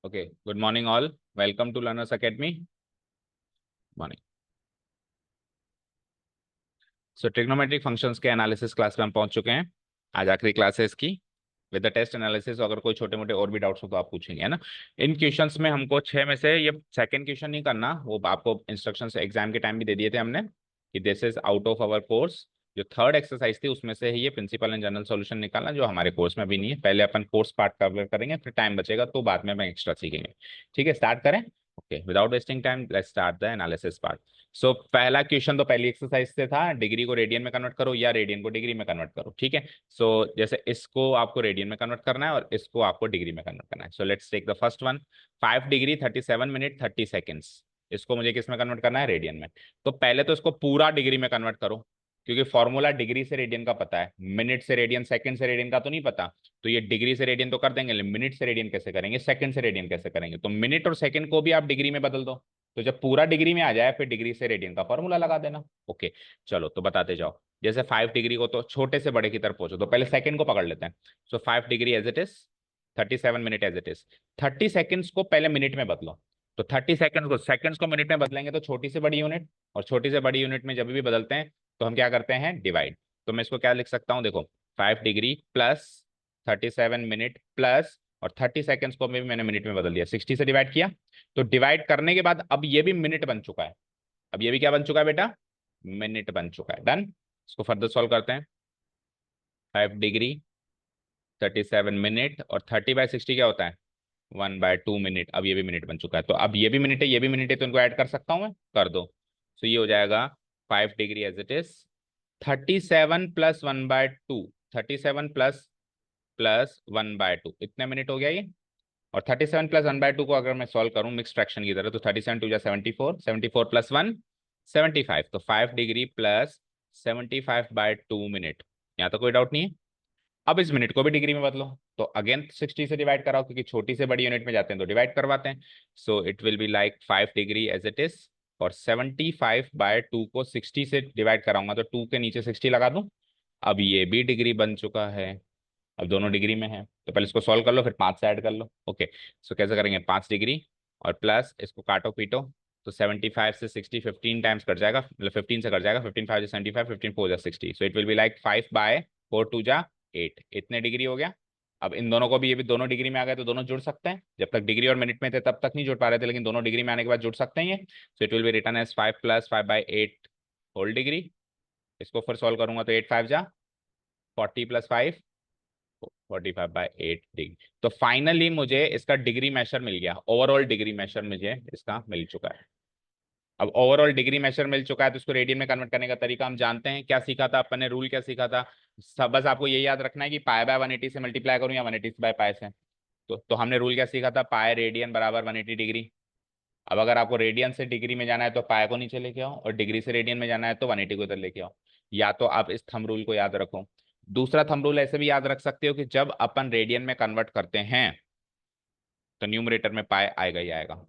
Okay, good morning all. Welcome to Learners Academy. Morning. So trigonometric functions के analysis class में हम पहुंच चुके हैं। आज आखिरी क्लास है इसकी विद द टेस्ट एनालिसिस। अगर कोई छोटे मोटे और भी डाउट्स हो तो आप पूछेंगे, है ना। इन क्वेश्चंस में हमको 6 में से ये सेकंड क्वेश्चन नहीं करना, वो आपको इंस्ट्रक्शंस एग्जाम के टाइम भी दे दिए थे हमने कि this is out of our course. जो थर्ड एक्सरसाइज थी उसमें से ही ये प्रिंसिपल एंड जनरल सॉल्यूशन निकालना, जो हमारे कोर्स में भी नहीं है। पहले अपन कोर्स पार्ट कवर करेंगे, फिर टाइम बचेगा तो बाद में हम एक्स्ट्रा सीखेंगे। ठीक है, स्टार्ट करें। Okay, without wasting time let's start the analysis part. So पहला क्वेश्चन तो पहली एक्सरसाइज से था, डिग्री को रेडियन में कन्वर्ट करो या रेडियन को डिग्री में कन्वर्ट करो। ठीक है, सो जैसे इसको आपको रेडियन में कन्वर्ट करना है और इसको आपको डिग्री में कन्वर्ट करना है। So let's take the first one. 5 degree 37 minute 30 seconds. इसको मुझे किस में कन्वर्ट करना है? रेडियन में। तो पहले तो इसको पूरा डिग्री में कन्वर्ट करो, क्योंकि फॉर्मूला डिग्री से रेडियन का पता है, मिनट से रेडियन सेकंड से रेडियन का तो नहीं पता। तो ये डिग्री से रेडियन तो कर देंगे, लेकिन मिनट से रेडियन कैसे करेंगे, सेकंड से रेडियन कैसे करेंगे? तो मिनट और सेकंड को भी आप डिग्री में बदल दो। तो जब पूरा डिग्री में आ जाए फिर डिग्री से रेडियन का फॉर्मूला लगा देना। ओके, चलो तो बताते जाओ। जैसे 5 डिग्री को तो छोटे से बड़े की तरफ पहुंचो, तो पहले सेकंड को पकड़ लेते हैं। So 5 degree as it is, 37 minute as it is. 30 seconds को पहले मिनट में बदलो। तो 30 सेकंड्स को मिनट में बदलेंगे तो छोटी से बड़ी यूनिट, और छोटी से बड़ी यूनिट में जब भी बदलते हैं तो हम क्या करते हैं? डिवाइड। तो मैं इसको क्या लिख सकता हूँ? देखो, 5 डिग्री प्लस 37 मिनट प्लस, और 30 सेकंड्स को भी मैंने मिनट में बदल दिया, 60 से डिवाइड किया। तो डिवाइड करने के बाद अब ये भी मिनट बन चुका है। अब ये भी क्या बन चुका है बेटा? मिनट बन चुका है। डन। इसको फर्दर सॉल्व करते हैं। 5 डिग्री 37 मिनट और 30/60 क्या होता है? 1/2 मिनट। अब ये भी मिनट बन चुका है। तो अब ये भी मिनट है, ये भी मिनट है, तो इनको ऐड कर सकता हूँ मैं? कर दो। तो ये हो जाएगा 5 degree as it is 37 plus 1/2, 37 plus plus 1/2, इतने मिनट हो गया ये। और 37 प्लस 1/2 को अगर मैं सॉल्व करूं मिक्स फ्रैक्शन की तरह, तो 37 टू जा 74, 74 प्लस 1 75। तो 5 डिग्री प्लस 75/2 मिनट। यहाँ तो कोई डाउट नहीं है। अब इस मिनट को भी डिग्री में बदलो, तो अगेन 60 से डिवाइड कराओ, क्योंकि छोटी से बड़ी यूनिट में जाते हैं तो डिवाइड करवाते हैं। So it will be like 5 degree as it is, और 75/2 को 60 से डिवाइड कराऊंगा तो 2 के नीचे 60 लगा दूं। अब ये भी डिग्री बन चुका है। अब दोनों डिग्री में है, तो पहले इसको सॉल्व कर लो, फिर 5 से ऐड कर लो। ओके, सो कैसे करेंगे? 5 डिग्री और प्लस इसको काटो पीटो, तो 75 से 60 15 टाइम्स कट जाएगा, मतलब 15 से कट जाएगा। 15 5 75, 15 4 60। सो इट विल बी लाइक 5/4 2 जा 8, इतने डिग्री हो गया। अब इन दोनों को भी, ये भी दोनों डिग्री में आ गए तो दोनों जुड़ सकते हैं। जब तक डिग्री और मिनट में थे तब तक नहीं जुड़ पा रहे थे, लेकिन दोनों डिग्री में आने के बाद जुड़ सकते हैं ये। So it will be written as 5 plus 5/8 whole degree. इसको फिर सॉल्व करूंगा तो 8 5 जा 40 प्लस 5 45/8 डिग्री। तो फाइनली मुझे इसका डिग्री मेशर मिल गया, ओवरऑल डिग्री मेशर मुझे इसका मिल चुका है। अब ओवरऑल डिग्री मेशर मिल चुका है तो इसको रेडियन में कन्वर्ट करने का तरीका हम जानते हैं। क्या सीखा था अपन ने? रूल क्या सीखा था? सब बस आपको ये याद रखना है कि पाई बाय 180 से मल्टीप्लाई करूं या 180 बाय पाई से। तो हमने रूल क्या सीखा था? पाई रेडियन बराबर 180 डिग्री। अब अगर आपको रेडियन से डिग्री में जाना है तो पाई को नीचे लेके आओ, और डिग्री से रेडियन में जाना है तो 180 को इधर लेके आओ। या तो आप इस थंब रूल को याद रखो। दूसरा थंब रूल ऐसे भी याद रख सकते हो कि जब अपन रेडियन में कन्वर्ट करते हैं तो न्यूमरेटर में पाई आएगा ही आएगा।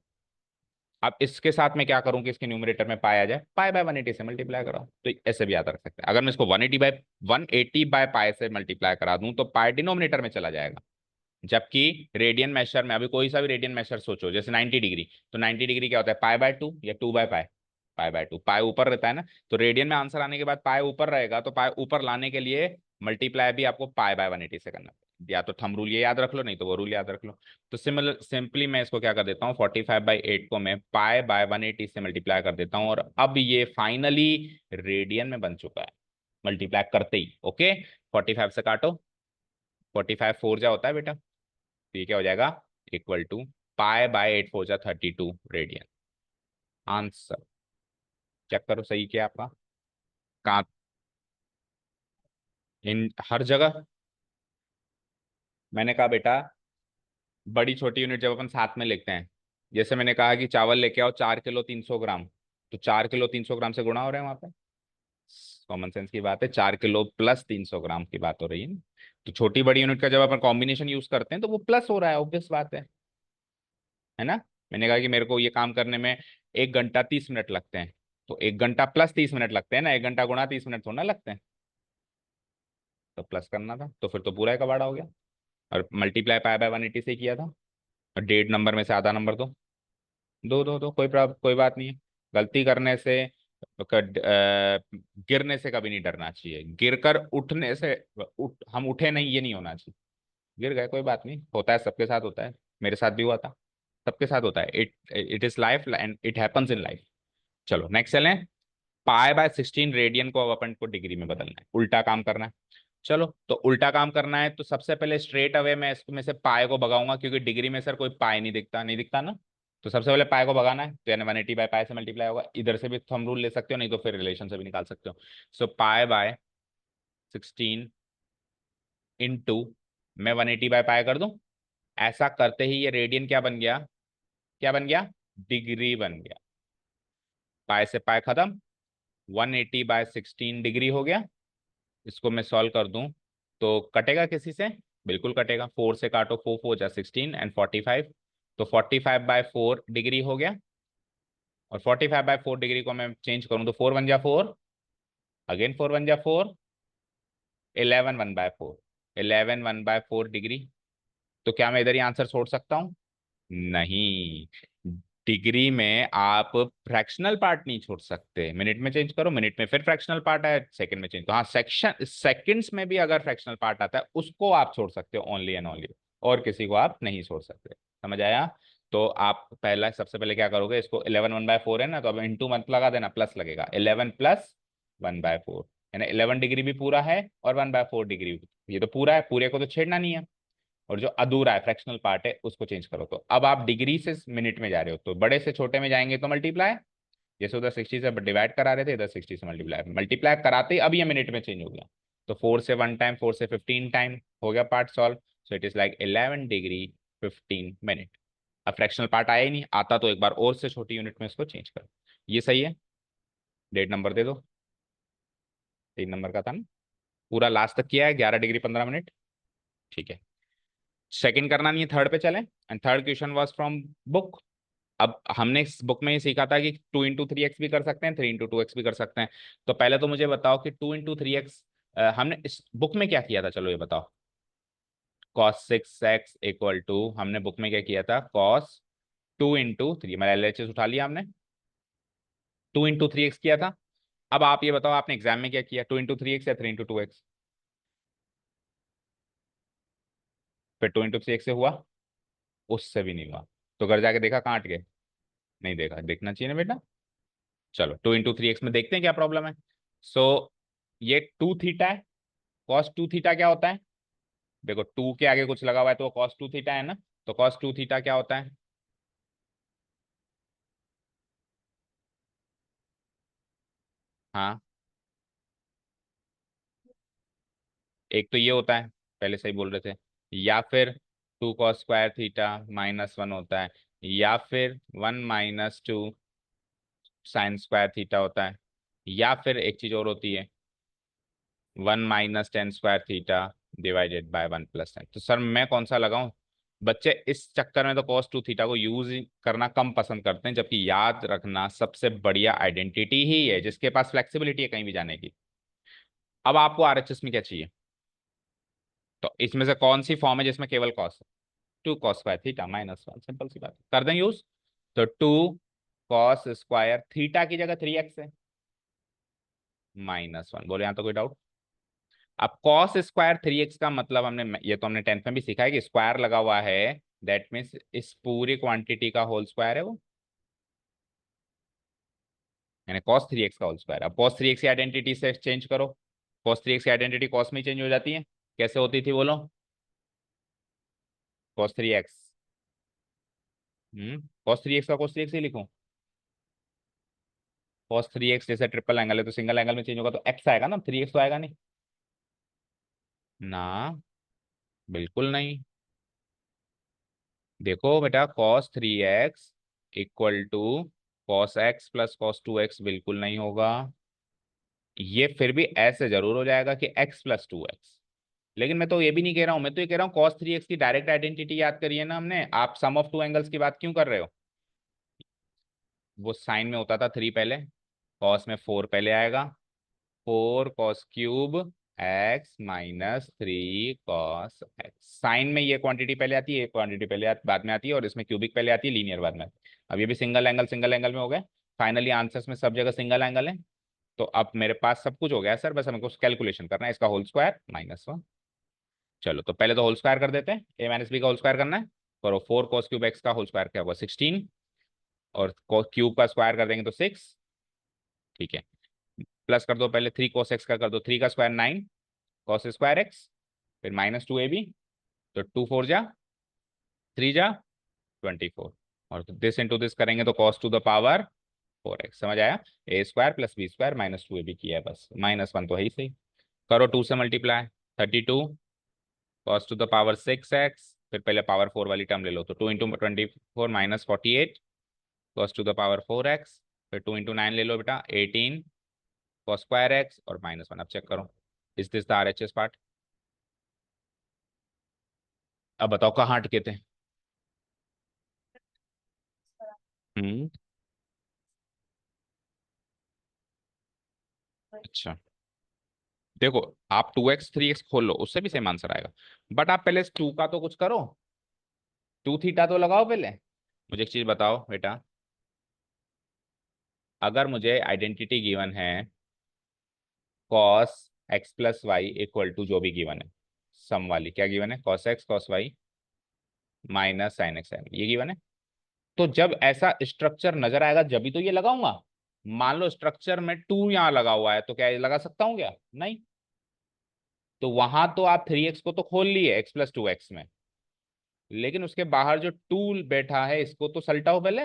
अब इसके साथ में क्या करूं कि इसके न्यूमरेटर में पाई आ जाए? पाई बाय 180 से मल्टीप्लाई कराओ। तो ऐसे भी याद रख सकते हैं। अगर मैं इसको 180 बाय पाई से मल्टीप्लाई करा दूं तो पाई डिनोमिनेटर में चला जाएगा। जबकि रेडियन मेशर में, अभी कोई सा भी रेडियन मेशर सोचो, जैसे 90 डिग्री, तो 90 डिग्री क्या होता है? पाई/2 या 2/पाई? पाई/2। पाई ऊपर रहता है ना, तो रेडियन में आंसर आने के बाद पाई ऊपर रहेगा, तो पाई ऊपर लाने के लिए मल्टीप्लाई भी आपको पाई बाय 180 से करना पड़ेगा। या तो थंब रूल ये याद रख लो, नहीं तो वो रूल याद रख लो। तो सिंपली मैं इसको क्या कर देता हूँ, 45/8 को मैं पाई बाय 180 से मल्टीप्लाई कर देता हूँ, और अब ये फाइनली रेडियन में बन चुका है मल्टीप्लाई करते ही। ओके, 45 से काटो, 45 4 जा होता है बेटा, तो ये क्या हो जाएगा? इक्वल टू पाई/8 4 जा 32 रेडियन। आंसर चेक करो सही क्या आपका? कहाँ? इन हर जगह मैंने कहा बेटा, बड़ी छोटी यूनिट जब अपन साथ में लिखते हैं, जैसे मैंने कहा कि चावल लेके आओ 4 किलो 300 ग्राम, तो 4 किलो 300 ग्राम से गुणा हो रहे हैं वहां पे। कॉमन सेंस की बात है, 4 किलो प्लस 300 ग्राम की बात हो रही है ना। तो छोटी बड़ी यूनिट का जब अपन कॉम्बिनेशन यूज करते हैं तो वो प्लस हो रहा है, ऑब्वियस बात है ना। मैंने कहा कि मेरे को ये काम करने में 1 घंटा 30 मिनट लगते हैं, तो 1 घंटा प्लस 30 मिनट लगते हैं ना, 1 घंटा गुणा 30 मिनट थोड़ा ना लगते हैं। तो प्लस करना था, तो फिर तो पूरा एक कबाड़ा हो गया। और मल्टीप्लाई पाई बाय 180 से किया था। और 1.5 नंबर में से आधा नंबर दो, दो दो दो, कोई बात नहीं है। गलती करने से गिरने से कभी नहीं डरना चाहिए, गिरकर उठने से हम उठे नहीं, ये नहीं होना चाहिए। गिर गए कोई बात नहीं, होता है, सबके साथ होता है, मेरे साथ भी हुआ था, सबके साथ होता है, it it is life and it happens in life. चलो नेक्स्ट चलें। पाई/16 रेडियन को अब अपन को डिग्री में बदलना है, उल्टा काम करना है। चलो तो उल्टा काम करना है, तो सबसे पहले स्ट्रेट अवे मैं इसमें से पाए को भगाऊंगा, क्योंकि डिग्री में सर कोई पाए नहीं दिखता, नहीं दिखता ना। तो सबसे पहले पाए को भगाना है, तो यानी 180 बाय पाए से मल्टीप्लाई होगा, इधर से भी थंब रूल ले सकते हो, नहीं तो फिर रिलेशन से भी निकाल सकते हो। सो पाई/16 इंटू, मैं 180 बाय पाए कर दूं। ऐसा करते ही ये रेडियन क्या बन गया, क्या बन गया, डिग्री बन गया। पाए से पाए खत्म, 180/16 डिग्री हो गया। इसको मैं सॉल्व कर दूं तो कटेगा किसी से, बिल्कुल कटेगा, 4 से काटो, 4 4 जा 16 एंड 45, तो 45/4 डिग्री हो गया। और 45/4 डिग्री को मैं चेंज करूं तो 4 1 जा 4, अगेन 4 1 जा 4, 11 1/4, 11 1/4 डिग्री। तो क्या मैं इधर ही आंसर छोड़ सकता हूँ? नहीं, डिग्री में आप फ्रैक्शनल पार्ट नहीं छोड़ सकते। मिनट में चेंज करो, मिनट में फिर फ्रैक्शनल पार्ट है, सेकंड में चेंज, तो हाँ, सेक्शन सेकंड्स में भी अगर फ्रैक्शनल पार्ट आता है उसको आप छोड़ सकते हो, ओनली एंड ओनली, और किसी को आप नहीं छोड़ सकते। समझ आया? तो आप पहला सबसे पहले क्या करोगे, इसको 11 1/4 है ना, तो अब इंटू मत लगा देना, प्लस लगेगा, 11 प्लस 1/4, यानी 11 डिग्री भी पूरा है और 1/4 डिग्री भी। ये तो पूरा है, पूरे को तो छेड़ना नहीं है, और जो अधूरा है फ्रैक्शनल पार्ट है उसको चेंज करो। तो अब आप डिग्री से मिनट में जा रहे हो, तो बड़े से छोटे में जाएंगे तो मल्टीप्लाई, जैसे उधर 60 से डिवाइड करा रहे थे, इधर 60 से मल्टीप्लाई, मल्टीप्लाई कराते ही अब ये मिनट में चेंज हो गया। तो 4 से 1 टाइम, 4 से 15 टाइम हो गया part solve. So it is like 11 degree 15 minute. अब फ्रैक्शनल पार्ट आया ही नहीं, आता तो एक बार और से छोटी यूनिट में इसको चेंज करो। ये सही है? 1.5 नंबर दे दो, 3 नंबर का था ना, पूरा लास्ट तक किया है, 11 डिग्री 15 मिनट। ठीक है, सेकंड करना नहीं है, थर्ड पे चलें। And third question was from book. अब हमने इस बुक में ये सीखा था कि 2 × 3x भी कर सकते हैं, 3 × 2x भी कर सकते हैं। तो पहले तो मुझे बताओ कि 2 × 3x हमने इस बुक में क्या किया था, चलो ये बताओ। cos 6x इक्वल टू, हमने बुक में क्या किया था, cos 2 × 3, मैं LHS उठा लिया हमने, 2 × 3x किया था। अब आप ये बताओ आपने एग्जाम में क्या किया, 2 × 3x या 3 × 2x? फिर 2 × 3x से हुआ, उससे भी नहीं हुआ, तो घर जाके देखा कहाँ अटके? नहीं देखा, देखना चाहिए ना बेटा। चलो 2 × 3x में देखते हैं क्या प्रॉब्लम है। सो ये 2 थीटा है, cos 2 थीटा क्या होता है? देखो 2 के आगे कुछ लगा हुआ है तो cos 2 थीटा है ना, तो cos 2 थीटा क्या होता है? हाँ, एक तो ये होता है, पहले सही बोल रहे थे, या फिर 2 cos² थीटा -1 होता है, या फिर 1 - 2 sin² थीटा होता है, या फिर एक चीज और होती है, 1 - 10² थीटा डिवाइडेड बाय 1 + 10। तो सर मैं कौन सा लगाऊं? बच्चे इस चक्कर में तो cos 2 थीटा को यूज करना कम पसंद करते हैं, जबकि याद रखना सबसे बढ़िया आइडेंटिटी ही है जिसके पास फ्लेक्सिबिलिटी है कहीं भी जाने की। अब आपको RHS में क्या चाहिए, तो इसमें से कौन सी फॉर्म है जिसमें केवल कॉस है? 2 cos² थीटा -1, सिंपल सी बात कर दें यूज। तो 2 cos² थीटा की जगह 3x है, -1, बोले यहाँ तो कोई डाउट? अब cos² 3x का मतलब हमने, ये तो हमने 10th में भी सीखा है कि स्क्वायर लगा हुआ है, दैट मीन्स इस पूरी क्वांटिटी का होल स्क्वायर है वो, यानी cos 3x का होल स्क्वायर। अब cos 3x की आइडेंटिटी से चेंज करो, cos 3x की आइडेंटिटी cos में चेंज हो जाती है, कैसे होती थी बोलो? cos 3x, cos 3x का cos 3x ही लिखूं? cos 3x जैसे ट्रिपल एंगल है तो सिंगल एंगल में चेंज होगा तो x आएगा ना, 3x तो आएगा नहीं ना, बिल्कुल नहीं। देखो बेटा, cos 3x equal to cos x + cos 2x बिल्कुल नहीं होगा। ये फिर भी ऐसे जरूर हो जाएगा कि x + 2x, लेकिन मैं तो ये भी नहीं कह रहा हूं, मैं तो ये कह रहा हूँ cos 3x की डायरेक्ट आइडेंटिटी याद करिए ना हमने, आप सम ऑफ टू एंगल्स की बात क्यों कर रहे हो? वो साइन में होता था 3 पहले, कॉस में 4 पहले आएगा, 4 cos³ X minus 3 cos x। Sine में ये क्वांटिटी पहले आती है, ये क्वांटिटी बाद में आती है, और इसमें क्यूबिक पहले आती है, लीनियर बाद में। अब ये भी सिंगल एंगल में हो गए। फाइनली आंसर्स में सब जगह सिंगल एंगल है। तो अब मेरे पास सब कुछ हो गया सर, बस हमको कैलकुलेशन करना है इसका होल स्क्वायर -1। चलो तो पहले तो होल स्क्वायर कर देते हैं, a माइनस बी का होल स्क्वायर करना है। करो 4 cos³ x का होल स्क्वायर क्या हुआ 16, और क्यूब का स्क्वायर कर देंगे तो 6। ठीक है, प्लस कर दो पहले 3 cos x का कर दो, 3 का स्क्वायर 9 cos² x, फिर -2ab, तो 2 4 जा 3 जा 24, और दिस इंटू दिस करेंगे तो cos⁴x समझ आया। a² + b² -2ab किया है, बस -1 तो है ही सही। करो 2 से मल्टीप्लाई, 32 cos⁴ फिर पहले पावर 4 वाली टर्म ले लो, तो 2 × 24 -48 cos⁴x, फिर 2 × 9 ले लो बेटा 18 cos²x और -1। अब चेक करो, is this the RHS part? अब बताओ कहाँ अटके थे? हम्म, अच्छा देखो, आप 2x 3x खोल लो, उससे भी सेम आंसर आएगा। बट आप पहले 2 का तो कुछ करो, 2θ तो लगाओ पहले। मुझे एक चीज बताओ बेटा, अगर मुझे आइडेंटिटी गिवन है cos x + y = जो भी गिवन है, सम वाली क्या गिवन है, cos x cos y -sin x sin, ये गिवन है। तो जब ऐसा स्ट्रक्चर नजर आएगा जब भी तो ये लगाऊंगा। मान लो स्ट्रक्चर में 2 यहां लगा हुआ है, तो क्या ये लगा सकता हूं क्या? नहीं। तो वहां तो आप 3x को तो खोल लिए x + 2x में, लेकिन उसके बाहर जो 2 बैठा है इसको तो सल्टाओ पहले।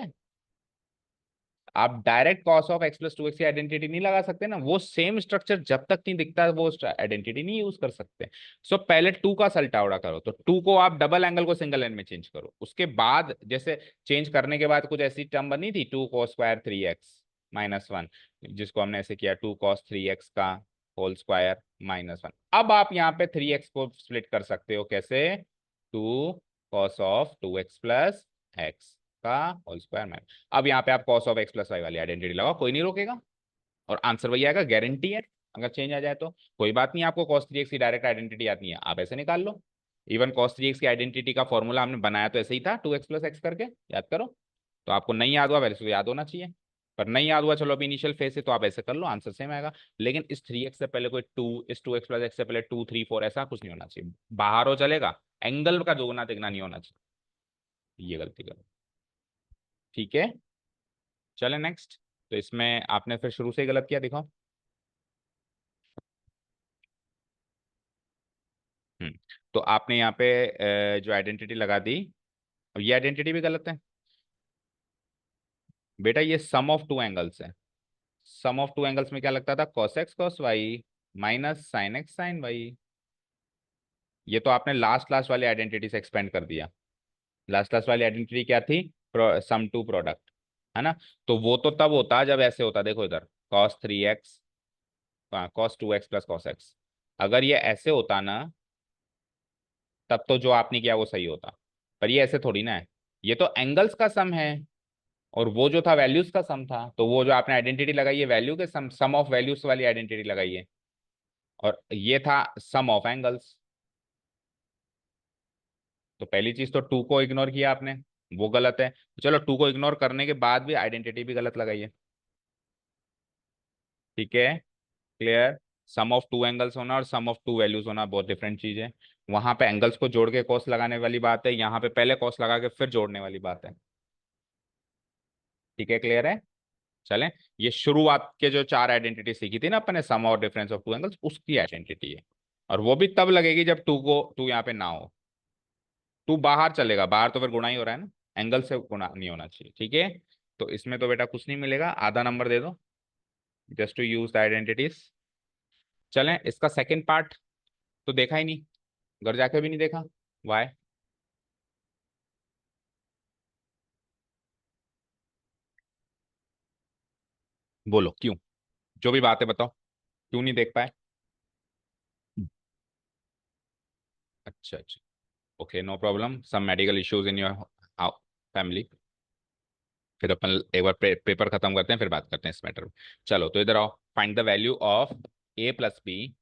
आप डायरेक्ट cos⁡x + 2x की आइडेंटिटी नहीं लगा सकते ना, वो सेम स्ट्रक्चर जब तक नहीं दिखता वो आइडेंटिटी नहीं यूज कर सकते। सो पहले 2 का सल्टावड़ा करो, तो 2 को आप डबल एंगल को सिंगल एंड में चेंज करो, उसके बाद जैसे चेंज करने के बाद कुछ ऐसी टर्म बनी थी 2 cos² 3x -1, जिसको हमने ऐसे किया 2 cos 3x का होल स्क्वायर -1। अब आप यहाँ पे 3x को स्प्लिट कर सकते हो कैसे, 2 cos⁡2x + x का होल स्क्वायर में। अब यहाँ पे आप cos⁡x + y वाली आइडेंटिटी लगाओ, कोई नहीं रोकेगा, और आंसर वही आएगा, गारंटी है। अगर चेंज आ जाए तो कोई बात नहीं, आपको cos 3x की डायरेक्ट आइडेंटिटी आती है, आप ऐसे निकाल लो। इवन cos 3x की आइडेंटिटी का फॉर्मूला हमने बनाया तो ऐसे ही था, 2x + x करके, याद करो। तो आपको नहीं याद हुआ, वैसे तो याद होना चाहिए, पर नहीं याद हुआ चलो अभी इनिशियल फेज से, तो आप ऐसे कर लो, आंसर सेम आएगा। लेकिन इस 3x से पहले कोई 2, इस 2x + x से पहले 2 3 4 ऐसा कुछ नहीं होना चाहिए, बाहर हो चलेगा, एंगल का दोगुना तिगुना नहीं होना चाहिए, ये गलती करो। ठीक है, चले नेक्स्ट। तो इसमें आपने फिर शुरू से ही गलत किया, दिखाओ। हम्म, तो आपने यहाँ पे जो आइडेंटिटी लगा दी, अब ये आइडेंटिटी भी गलत है बेटा, ये सम ऑफ टू एंगल्स है। सम ऑफ टू एंगल्स में क्या लगता था, cos x cos y -sin x sin y। ये तो आपने लास्ट लास्ट वाली आइडेंटिटी से एक्सपेंड कर दिया। लास्ट लास्ट वाली आइडेंटिटी क्या थी, सम टू प्रोडक्ट, है ना। तो वो तो तब होता जब ऐसे होता, देखो इधर cos 3x, cos 2x + cos x। अगर ये ऐसे होता ना, तब तो जो आपने किया वो सही होता, पर ये ऐसे थोड़ी ना है, ये तो एंगल्स का सम है, और वो जो था वैल्यूज का सम था, तो वो जो आपने आइडेंटिटी लगाई है वैल्यू के सम ऑफ वैल्यूज वाली आइडेंटिटी लगाई है, और ये था सम ऑफ एंगल्स। तो पहली चीज तो 2 को इग्नोर किया आपने, वो गलत है। चलो 2 को इग्नोर करने के बाद भी आइडेंटिटी भी गलत लगाई है। ठीक है, clear. Sum of two angles होना और सम ऑफ टू वैल्यूज होना बहुत डिफरेंट चीज है। वहां पे एंगल्स को जोड़ के कॉस लगाने वाली बात है, यहाँ पे पहले कॉस लगा के फिर जोड़ने वाली बात है। ठीक है, क्लियर है। चलें, ये शुरुआत के जो 4 आइडेंटिटी सीखी थी ना अपने, सम और डिफरेंस ऑफ टू एंगल्स, उसकी आइडेंटिटी है। और वो भी तब लगेगी जब 2 यहाँ पे ना हो। 2 बाहर चलेगा, बाहर तो फिर गुणा ही हो रहा है ना, एंगल से गुणा नहीं होना चाहिए। ठीक है, तो इसमें तो बेटा कुछ नहीं मिलेगा, आधा नंबर दे दो, just to use the identities. चलें, इसका सेकेंड पार्ट तो देखा ही नहीं, घर जाके भी नहीं देखा, वाई? बोलो क्यों, जो भी बात है बताओ, क्यों नहीं देख पाए? अच्छा अच्छा, okay no problem, some medical issues in your family. फिर अपन एक बार पेपर खत्म करते हैं, फिर बात करते हैं इस मैटर में। चलो तो इधर आओ, find the value of a + b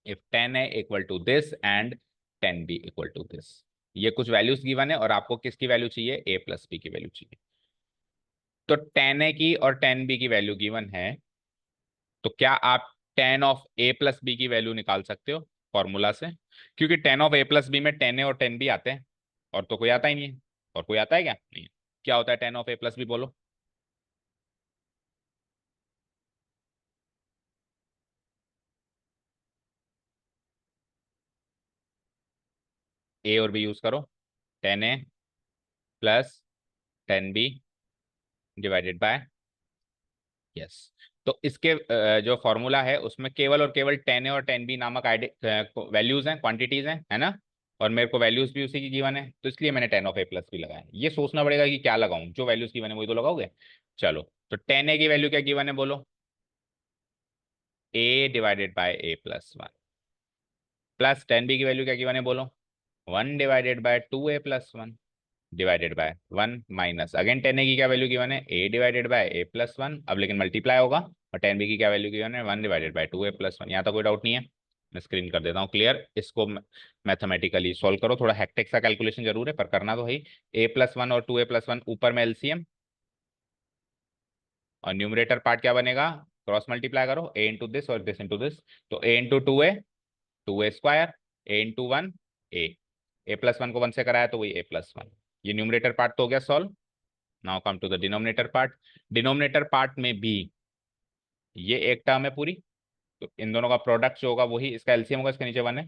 if tan A equal to this and tan B equal to this. ये कुछ वैल्यूज गिवन है और आपको किसकी वैल्यू चाहिए, ए प्लस बी की वैल्यू चाहिए। तो टेन ए की और टेन बी की वैल्यू गिवन है, तो क्या आप tan of A plus B की वैल्यू निकाल सकते हो फॉर्मूला से? क्योंकि tan of A plus B में टेन ए और टेन बी आते हैं, और तो कोई आता ही नहीं है। और कोई आता है क्या? नहीं है। क्या होता है tan of A plus B, बोलो। ए और बी यूज करो, tan A plus tan B divided by, yes. तो इसके जो फॉर्मूला है उसमें केवल और केवल टेन ए और टेन बी नामक वैल्यूज हैं, क्वांटिटीज हैं, है ना। और मेरे को वैल्यूज भी उसी की गिवन है, तो इसलिए मैंने tan of A plus B लगाया। ये सोचना पड़ेगा कि क्या लगाऊं, जो वैल्यूज गिवन है वही तो लगाओगे। चलो, तो टेन ए की वैल्यू क्या गिवन है, बोलो। A divided by A plus one, plus tan B की वैल्यू क्या गिवन है, बोलो। One divided by two A plus one divided by one, minus again tan A की क्या वैल्यू गिवन है, A divided by A plus one, अब लेकिन multiply होगा। और टेन बी की क्या वैल्यू गिवन है, one divided by two A plus one. यहाँ तो कोई डाउट नहीं है। मैं स्क्रीन कर देता हूँ क्लियर। इसको मैथमेटिकली सॉल्व करो, थोड़ा हेक्टिक सा कैलकुलेशन जरूर है पर करना तो है। ए प्लस वन और टू ए प्लस वन ऊपर में एलसीएम, और न्यूमरेटर पार्ट क्या बनेगा, क्रॉस मल्टीप्लाई करो, ए इंटू दिस और दिस इंटू दिस। तो A into two A square, A into one, A. A plus one को वन से कराया तो वही ए प्लस वन। ये न्यूमरेटर पार्ट तो हो गया solve. Now come to the denominator part. Denominator part में भी ये एक टर्म है पूरी, तो इन दोनों का प्रोडक्ट जो होगा वही इसका एलसीएम होगा, इसके नीचे वन है।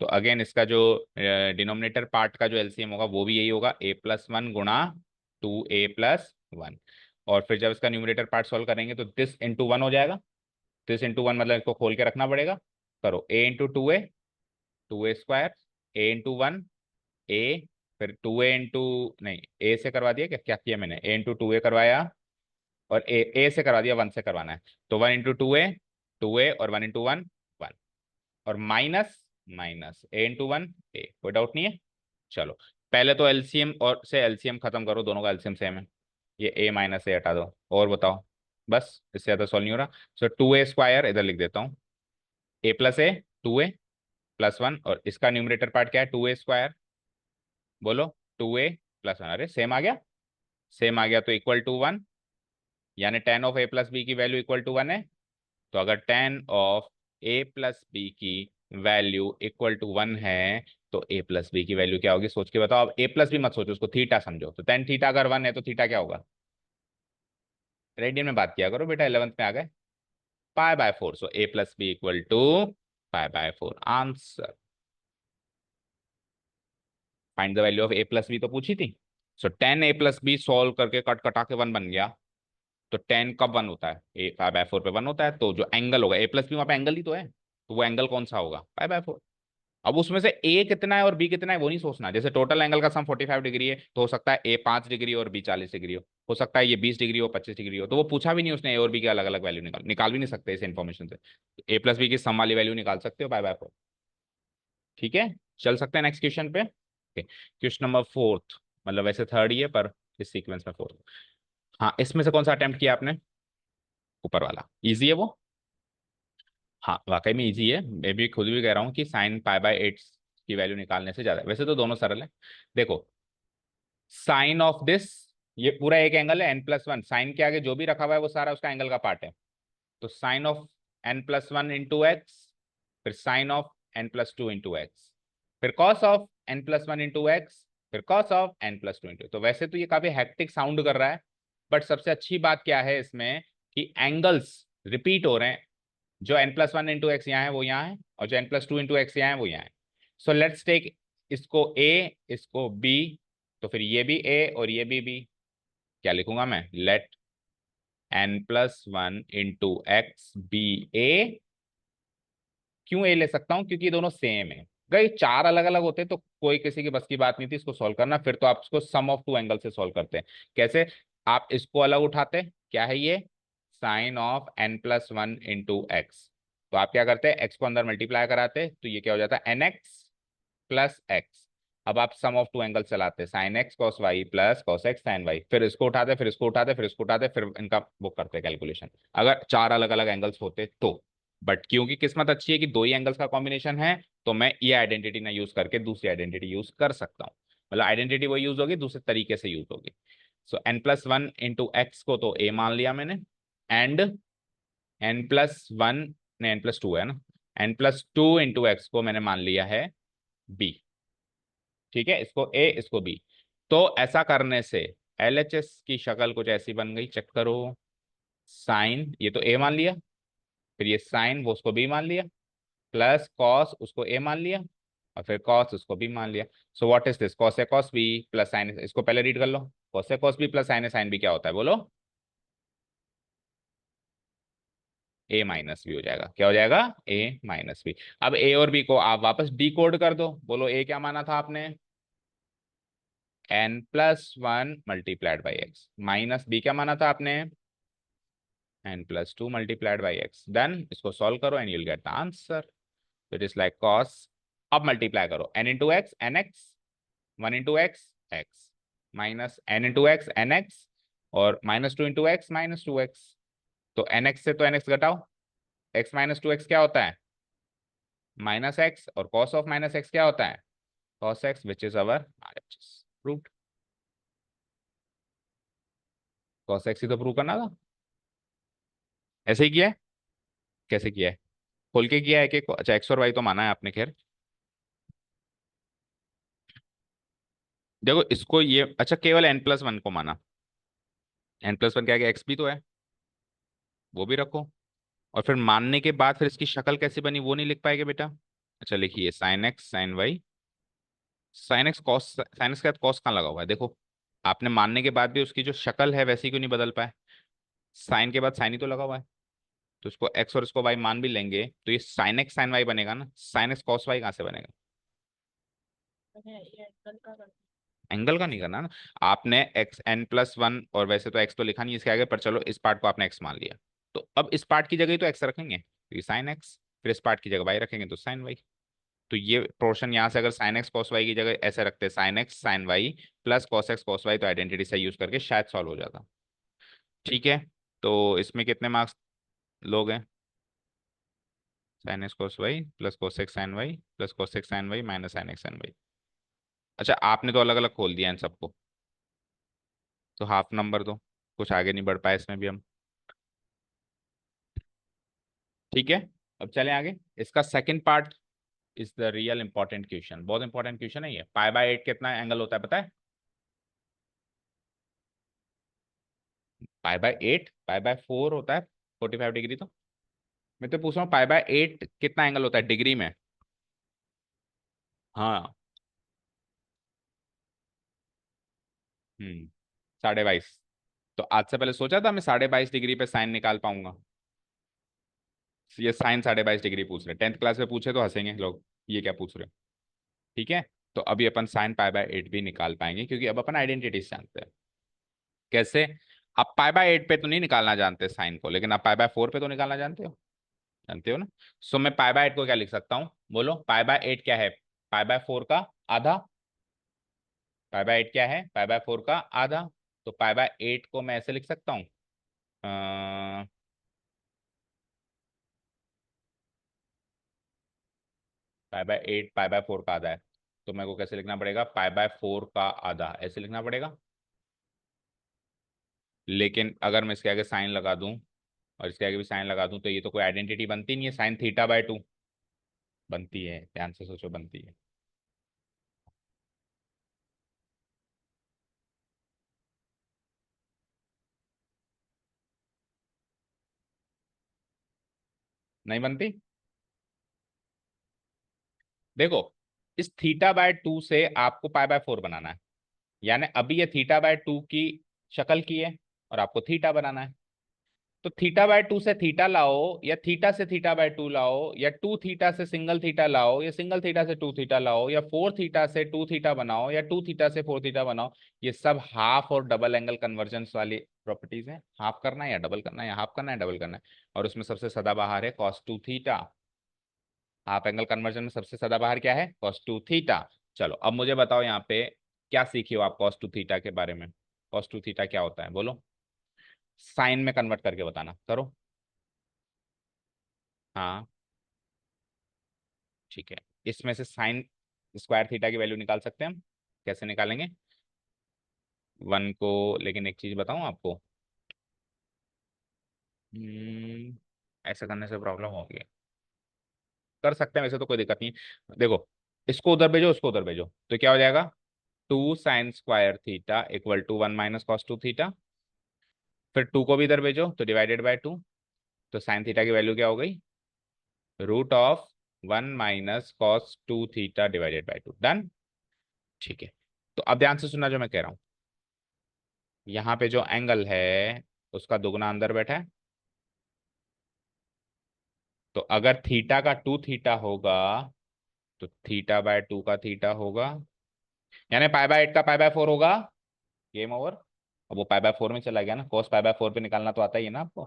तो अगेन इसका जो डिनोमिनेटर पार्ट का जो एलसीएम होगा वो भी यही होगा, ए प्लस वन गुणा टू ए प्लस वन। और फिर जब इसका न्यूमरेटर पार्ट सॉल्व करेंगे तो दिस इंटू वन हो जाएगा। दिस इंटू वन मतलब इसको खोल के रखना पड़ेगा। करो, A into two A square, A into one, ए, फिर टू ए इंटू, नहीं ए से करवा दिया, क्या क्या किया मैंने, ए इंटू टू ए करवाया, और ए से करवा दिया, वन से करवाना है। तो वन इंटू टू ए और वन इंटू वन, वन। और माइनस माइनस ए इंटू वन, ए। कोई डाउट नहीं है। चलो, पहले तो एलसीएम और से एलसीएम खत्म करो, दोनों का एलसीएम सेम है। ये ए माइनस ए हटा दो, और बताओ। बस, इससे ज्यादा सॉल्व नहीं हो रहा। सो टू ए स्क्वायर इधर लिख देता हूँ, A plus A, two A plus one, और इसका न्यूमरेटर पार्ट क्या है, टू ए स्क्वायर, बोलो। टू ए प्लस वन, अरे सेम आ गया, सेम आ गया तो इक्वल टू वन। यानी tan of A plus B की वैल्यू इक्वल टू वन है। तो अगर tan of A plus B की वैल्यू इक्वल टू वन है, तो ए प्लस बी की वैल्यू क्या होगी, सोच के बताओ। अब ए प्लस बी मत सोचो, उसको थीटा समझो। तो टेन थीटा अगर वन है तो थीटा क्या होगा, रेडियन में बात किया करो बेटा, 11th में आ गए। Pi by four. So A plus B equal to pi by four. Answer. Find the value of A plus B तो पूछी थी। So tan A plus B solve करके कट कटा के वन बन गया। तो टेन कब वन होता है, ए पाई बाय फोर पे वन होता है। तो जो एंगल होगा ए प्लस बी, वहां पे एंगल ही तो है, तो वो एंगल कौन सा होगा, पाई बाय फोर। अब उसमें से ए कितना है और बी कितना है वो नहीं सोचना। जैसे टोटल एंगल का सम 45 डिग्री है, तो हो सकता है ए 5 डिग्री और बी 40 डिग्री हो सकता है ये 20 डिग्री हो, 25 डिग्री हो। तो वो पूछा भी नहीं उसने, ए और बी के अलग अलग वैल्यू निकाल भी नहीं सकते इस इन्फॉर्मेशन से। ए प्लस बी की सम वाली वैल्यू निकाल सकते हो, बाय बाय फोर। ठीक है, चल सकते हैं नेक्स्ट क्वेश्चन पे। क्वेश्चन नंबर फोर्थ, मतलब वैसे थर्ड ही है पर इस सीक्वेंस में फोर्थ। हाँ, इसमें से कौन सा अटेम्प्ट किया आपने, ऊपर वाला इजी है वो। हाँ वाकई में इजी है, मैं भी खुद भी कह रहा हूँ कि साइन पाई बाय एट की वैल्यू निकालने से ज्यादा है। वैसे तो दोनों सरल है। देखो, साइन ऑफ दिस, ये पूरा एक एंगल है एन प्लस वन, साइन के आगे जो भी रखा हुआ है वो सारा उसका एंगल का पार्ट है। तो sine of N plus one into X, फिर sine of N plus two into X, फिर cos of N plus one into X, फिर cos of N plus two into. तो वैसे तो ये काफी हेक्टिक साउंड कर रहा है, बट सबसे अच्छी बात क्या है इसमें कि एंगल्स रिपीट हो रहे हैं। जो N plus one into X यहाँ है वो यहाँ है, और जो N plus two into X यहाँ है वो यहाँ है। सो लेट्स टेक इसको ए, इसको बी, तो फिर ये भी ए और ये भी बी। क्या लिखूंगा मैं, let N plus one into X B A. क्यों ए ले सकता हूं, क्योंकि ये दोनों सेम है। गई चार अलग अलग होते तो कोई किसी की बस की बात नहीं थी इसको सॉल्व करना, फिर तो आप इसको सम ऑफ टू एंगल से सॉल्व करते हैं। कैसे, आप इसको अलग उठाते, क्या है ये, sine of N plus one into X. तो आप क्या करते हैं, एक्स को अंदर मल्टीप्लाई कराते, तो ये क्या हो जाता है, एन एक्स प्लस एक्स। अब आप सम ऑफ टू एंगल चलाते, sine X cos Y plus cos X sine Y, फिर इसको उठाते, फिर इसको उठाते, फिर इसको उठाते, फिर इनका बुक करते कैलकुलेशन, अगर चार अलग अलग एंगल्स होते तो। बट क्योंकि किस्मत अच्छी है कि दो ही एंगल्स का कॉम्बिनेशन है, तो मैं ये आइडेंटिटी ना यूज करके दूसरी आइडेंटिटी यूज कर सकता हूँ। मतलब आइडेंटिटी वो यूज होगी, दूसरे तरीके से यूज होगी। सो n+1 इंटू एक्स को तो a मान लिया मैंने, एंड n+1 ने n+2 है ना, n+2 इंटू एक्स को मैंने मान लिया है b। ठीक है, इसको a इसको b। तो ऐसा करने से LHS की शक्ल कुछ ऐसी बन गई, चेक करो। साइन ये तो a मान लिया, फिर ये साइन वो उसको b मान लिया, प्लस कॉस उसको a मान लिया, और फिर कॉस उसको b मान लिया। So what is this, cos A cos B plus sine, इसको पहले रीड कर लो। Cos A cos B plus sine A sine B क्या होता है बोलो? a-b हो जाएगा। क्या हो जाएगा? a-b। अब a और b को आप वापस डिकोड कर दो। बोलो a क्या माना था आपने? n+1 multiplied by X, minus b क्या माना था आपने? n+2 multiplied by X. Done, इसको सॉल्व करो and you'll get the answer. It is like cos, अब मल्टीप्लाई करो n into X N X, 1 into X X, minus n into X N X, और -2 into x -2x। तो N x से तो N x घटाओ, x -2x क्या होता है? -x, और cos ऑफ -x क्या होता है? cos x, which is our RHS। Proved. cos x ही तो प्रूव करना था। ऐसे ही किया है? कैसे किया है? खोल के किया है कि अच्छा x और y तो माना है आपने, खैर। देखो इसको ये अच्छा केवल n+1 को माना, n+1 क्या एक्स भी तो है, वो भी रखो। और फिर मानने के बाद फिर इसकी शक्ल कैसी बनी वो नहीं लिख पाएंगे बेटा। अच्छा लिखिए sine X sine Y, sine X cos, sine X के साथ कॉस कहाँ लगा हुआ है देखो। आपने मानने के बाद भी उसकी जो शक्ल है वैसी क्यों नहीं बदल पाए? साइन के बाद साइन ही तो लगा हुआ है। तो इसको एक्स और इसको वाई मान भी लेंगे तो ये साइन एक्स साइन वाई बनेगा ना, साइन एक्स कॉस वाई कहाँ से बनेगा? एंगल का नहीं करना ना। आपने एक्स n+1, और वैसे तो एक्स तो लिखा नहीं इसके आगे, पर चलो इस पार्ट को आपने एक्स मान लिया, तो अब इस पार्ट की जगह ही तो एक्स रखेंगे, तो ये साइन एक्स, फिर इस पार्ट की जगह वाई रखेंगे तो साइन वाई। तो ये पोर्शन यहाँ से अगर साइन एक्स कॉस वाई की जगह ऐसे रखते sine X sine Y plus cos X cos Y, तो आइडेंटिटी से यूज करके शायद सॉल्व हो जाता। ठीक है, तो इसमें कितने मार्क्स लोग हैं? Sine X cos Y plus cos X sine Y plus cos X sine Y minus sine X sine Y. अच्छा आपने तो अलग अलग खोल दिया इन सबको, तो हाफ नंबर दो, कुछ आगे नहीं बढ़ पाए इसमें भी हम। ठीक है, अब चलें आगे। इसका second part is the real important question, बहुत इंपॉर्टेंट क्वेश्चन है ये। पाई/8 कितना एंगल होता है पता है? पाई/8 पाई/4 होता है 45 डिग्री। तो मैं तो पूछ रहा हूँ पाई/8 कितना एंगल होता है डिग्री में? हाँ। 22.5। तो आज से पहले सोचा था मैं 22.5 डिग्री पे साइन निकाल पाऊंगा? ये साइन 22.5 डिग्री पूछ रहे, 10th क्लास में पूछे तो हंसेंगे लोग, ये क्या पूछ रहे हो। ठीक है, तो अभी अपन साइन पाई/8 भी निकाल पाएंगे, क्योंकि अब अपन आइडेंटिटी जानते हैं। कैसे? आप पाई/8 पे तो नहीं निकालना जानते साइन को, लेकिन आप पाई/4 पे तो निकालना जानते हो, जानते हो ना। सो मैं पाई/8 को क्या लिख सकता हूँ बोलो? पाई/8 क्या है? पाई/4 का आधा। पाई/8 क्या है? पाई/4 का आधा। तो पाई/8 को मैं ऐसे लिख सकता हूँ, पाई/8 पाई/4 का आधा है, तो मेरे को कैसे लिखना पड़ेगा? पाई/4 का आधा, ऐसे लिखना पड़ेगा। लेकिन अगर मैं इसके आगे साइन लगा दूं और इसके आगे भी साइन लगा दूं, तो ये तो कोई आइडेंटिटी बनती नहीं है, साइन थीटा/2 बनती है, ध्यान से सोचो, बनती है। नहीं बनती। देखो, इस थीटा/2 से आपको पाई/4 बनाना है, यानी अभी ये थीटा/2 की शक्ल की है और आपको थीटा बनाना है। तो थीटा/2 से थीटा लाओ, या थीटा से थीटा/2 लाओ, या टू थीटा से सिंगल थीटा लाओ, या सिंगल थीटा से टू थीटा लाओ, या फोर थीटा से टू थीटा बनाओ, या टू थीटा से फोर थीटा बनाओ। ये सब हाफ और डबल एंगल कन्वर्जेंस वाली प्रॉपर्टीज हैं। हाफ करना है या डबल करना है, या हाफ करना है डबल करना है। और उसमें सबसे सदाबहार है cos2 theta. Half angle conversion में सबसे सदाबहार क्या है? cos2 theta. चलो अब मुझे बताओ यहाँ पे क्या सीखे हो आप cos2 थीटा के बारे में? cos2 थीटा क्या होता है बोलो? साइन में कन्वर्ट करके बताना, करो। हाँ ठीक है, इसमें से साइन स्क्वायर थीटा की वैल्यू निकाल सकते हैं हम। कैसे निकालेंगे? वन को, लेकिन एक चीज बताऊं आपको, ऐसा करने से प्रॉब्लम होगी। कर सकते हैं वैसे तो, कोई दिक्कत नहीं। देखो, इसको उधर भेजो, उसको उधर भेजो, तो क्या हो जाएगा? 2 sin² theta equal to 1 - cos 2 theta. फिर 2 को भी इधर भेजो तो डिवाइडेड बाय 2। तो साइन थीटा की वैल्यू क्या हो गई? √1 - cos 2 theta divided by 2। Done. ठीक है, तो अब ध्यान से सुनना जो मैं कह रहा हूं। यहाँ पे जो एंगल है उसका दुगना अंदर बैठा है। तो अगर थीटा का 2 थीटा होगा तो थीटा बाय 2 का थीटा होगा, यानी π/8 का π/4 होगा। Game over. अब वो π/4 में चला गया ना, cos π/4 पे निकालना तो आता ही है ना आपको।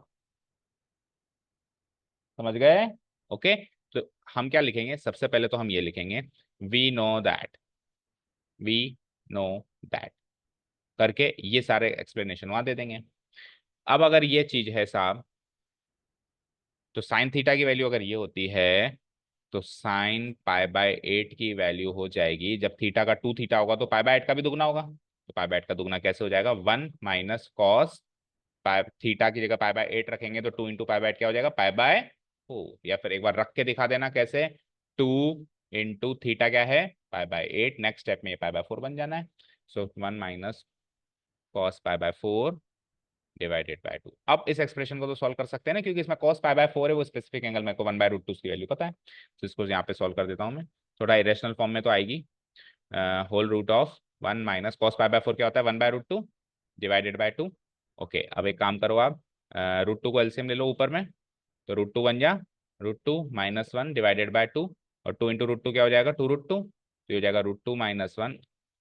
समझ गए? ओके। तो हम क्या लिखेंगे? सबसे पहले तो हम ये लिखेंगे, we know that, we know that करके ये सारे एक्सप्लेनेशन वहां दे देंगे। अब अगर ये चीज है साहब, तो साइन थीटा की वैल्यू अगर ये होती है तो साइन π/8 की वैल्यू हो जाएगी, जब थीटा का 2 थीटा होगा तो π/8 का भी दुगना होगा। तो π/8 का दुगना कैसे हो जाएगा? 1 - cos पाई, थीटा की जगह π/8 रखेंगे तो 2 × π/8 क्या हो जाएगा? π/4। या फिर एक बार रख के दिखा देना कैसे। 2 × थीटा क्या है? π/8। नेक्स्ट स्टेप में ये π/4 बन जाना है। सो 1 - cos π/4 डिवाइडेड बाय 2। अब इस एक्सप्रेशन को तो सॉल्व कर सकते हैं ना, क्योंकि इसमें cos π/4 है, वो स्पेसिफिक एंगल मेरे को 1/√2 उसकी वैल्यू पता है। तो इसको यहाँ पे सॉल्व कर देता हूँ मैं। थोड़ा इरेशनल फॉर्म में तो आएगी। होल रूट ऑफ 1 - cos π/4 क्या होता है? 1/√2 डिवाइडेड बाय 2। ओके, अब एक काम करो आप, √2 को एलसीएम ले लो ऊपर में। तो √2 बन जा, √2 - 1 डिवाइडेड बाय 2। और 2 × √2 क्या हो जाएगा? 2√2। तो ये हो जाएगा √2 - 1,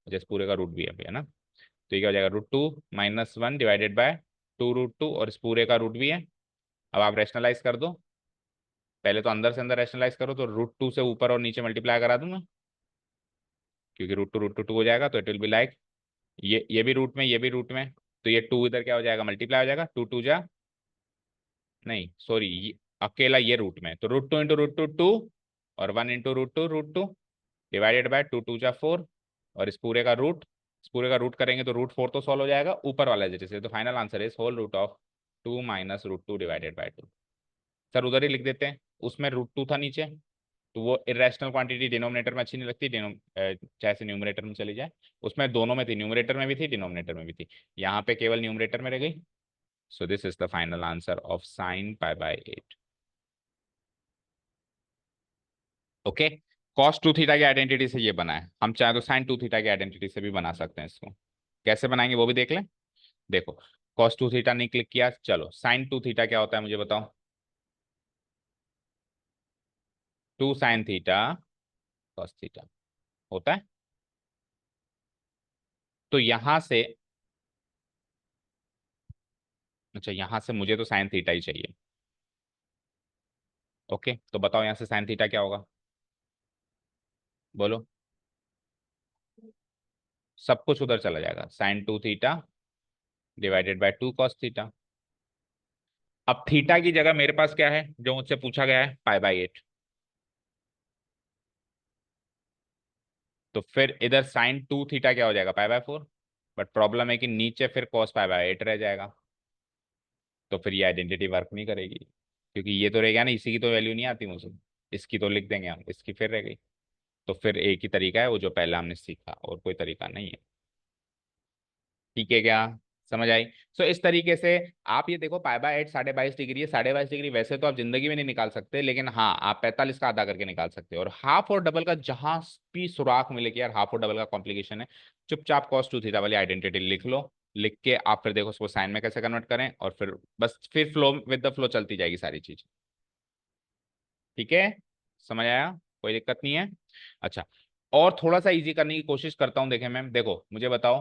जैसे पूरे का रूट भी है ना। तो ये क्या हो जाएगा? √2 - 1 डिवाइडेड बाय 2√2, और इस पूरे का रूट भी है। अब आप रैशनलाइज कर दो। पहले तो अंदर से अंदर रैशनलाइज करो, तो √2 से ऊपर और नीचे मल्टीप्लाई करा दूंगा, क्योंकि √2 हो जाएगा, तो इट विल बी लाइक, ये भी रूट में, ये भी रूट में, तो ये 2 इधर क्या हो जाएगा? मल्टीप्लाई हो जाएगा। 2 × 2 जा, नहीं सॉरी, अकेला ये रूट में, तो √2 × √2 2, और 1 × √2 √2 डिवाइडेड बाय 2 × 2 = 4। और इस पूरे का रूट करेंगे तो √4 तो सॉल्व हो जाएगा ऊपर वाला जैसे। तो final answer is whole root of 2 - √2 divided by 2। Sir उधर ही लिख देते हैं, उसमें √2 था नीचे, तो वो इरेशनल क्वांटिटी डिनोमिनेटर में अच्छी नहीं लगती, चाहे से न्यूमरेटर में चली जाए। उसमें दोनों में थी, न्यूमरेटर में भी थी, डिनोमिनेटर में भी थी। यहाँ पे केवल न्यूमरेटर में रह गई। So this is the final answer of sine π/8। Okay. cos 2 theta की आइडेंटिटी से ये बना है, हम चाहे तो sin 2 थीटा की आइडेंटिटी से भी बना सकते हैं इसको। कैसे बनाएंगे वो भी देख लें। देखो, cos 2 थीटा नहीं क्लिक किया, चलो sin 2 थीटा क्या होता है मुझे बताओ। 2 sin थीटा cos थीटा होता है। तो यहां से, अच्छा यहां से मुझे तो साइन थीटा ही चाहिए। ओके, तो बताओ यहाँ से साइन थीटा क्या होगा? बोलो। सब कुछ उधर चला जाएगा, sin 2 theta divided by 2 cos theta. अब थीटा की जगह मेरे पास क्या है जो मुझसे पूछा गया है? π/8। तो फिर इधर sin 2 थीटा क्या हो जाएगा? π/4। बट प्रॉब्लम है कि नीचे फिर cos π/8 रह जाएगा, तो फिर ये आइडेंटिटी वर्क नहीं करेगी, क्योंकि ये तो रहेगा ना, इसी की तो वैल्यू नहीं आती मुझे, इसकी तो लिख देंगे हम, इसकी फिर रह गई। तो फिर एक ही तरीका है वो जो पहला हमने सीखा, और कोई तरीका नहीं है। ठीक है क्या? समझ आई? सो इस तरीके से आप ये देखो, π/8 22.5 डिग्री है। 22.5 डिग्री वैसे तो आप जिंदगी में नहीं निकाल सकते, लेकिन हाँ आप 45 का आधा करके निकाल सकते हो। और हाफ और डबल का जहां भी सुराख मिले कि यार हाफ और डबल का कॉम्प्लिकेशन है, चुपचाप cos 2 थीटा वाली आइडेंटिटी लिख लो। लिख के आप फिर देखो उसको साइन में कैसे कन्वर्ट करें, और फिर बस फिर फ्लो विद द फ्लो चलती जाएगी सारी चीज। ठीक है? समझ आया? कोई दिक्कत नहीं है। अच्छा, और थोड़ा सा इजी करने की कोशिश करता हूं। देखें मैम, देखो मुझे बताओ,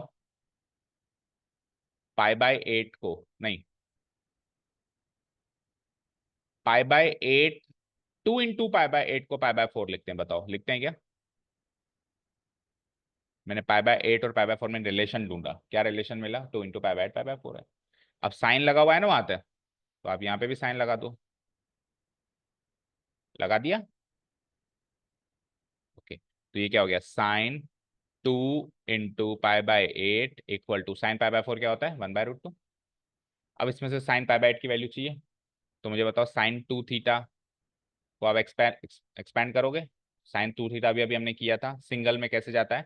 π/8 को नहीं, π/8, 2 × π/8 को π/4 लिखते हैं, बताओ लिखते हैं क्या? मैंने π/8 और π/4 में रिलेशन ढूंढा, क्या रिलेशन मिला? 2 × π/8 π/4 है। अब साइन लगा हुआ है ना वहां पे, तो आप यहाँ पे भी साइन लगा दो। लगा दिया। ओके, तो ये क्या हो गया, साइन 2 × π/8 इक्वल टू साइन π/4 क्या होता है, 1/√2। अब इसमें से साइन π/8 की वैल्यू चाहिए, तो मुझे बताओ साइन 2 थीटा को आप एक्सपैंड करोगे। साइन 2 थीटा भी अभी हमने किया था, सिंगल में कैसे जाता है,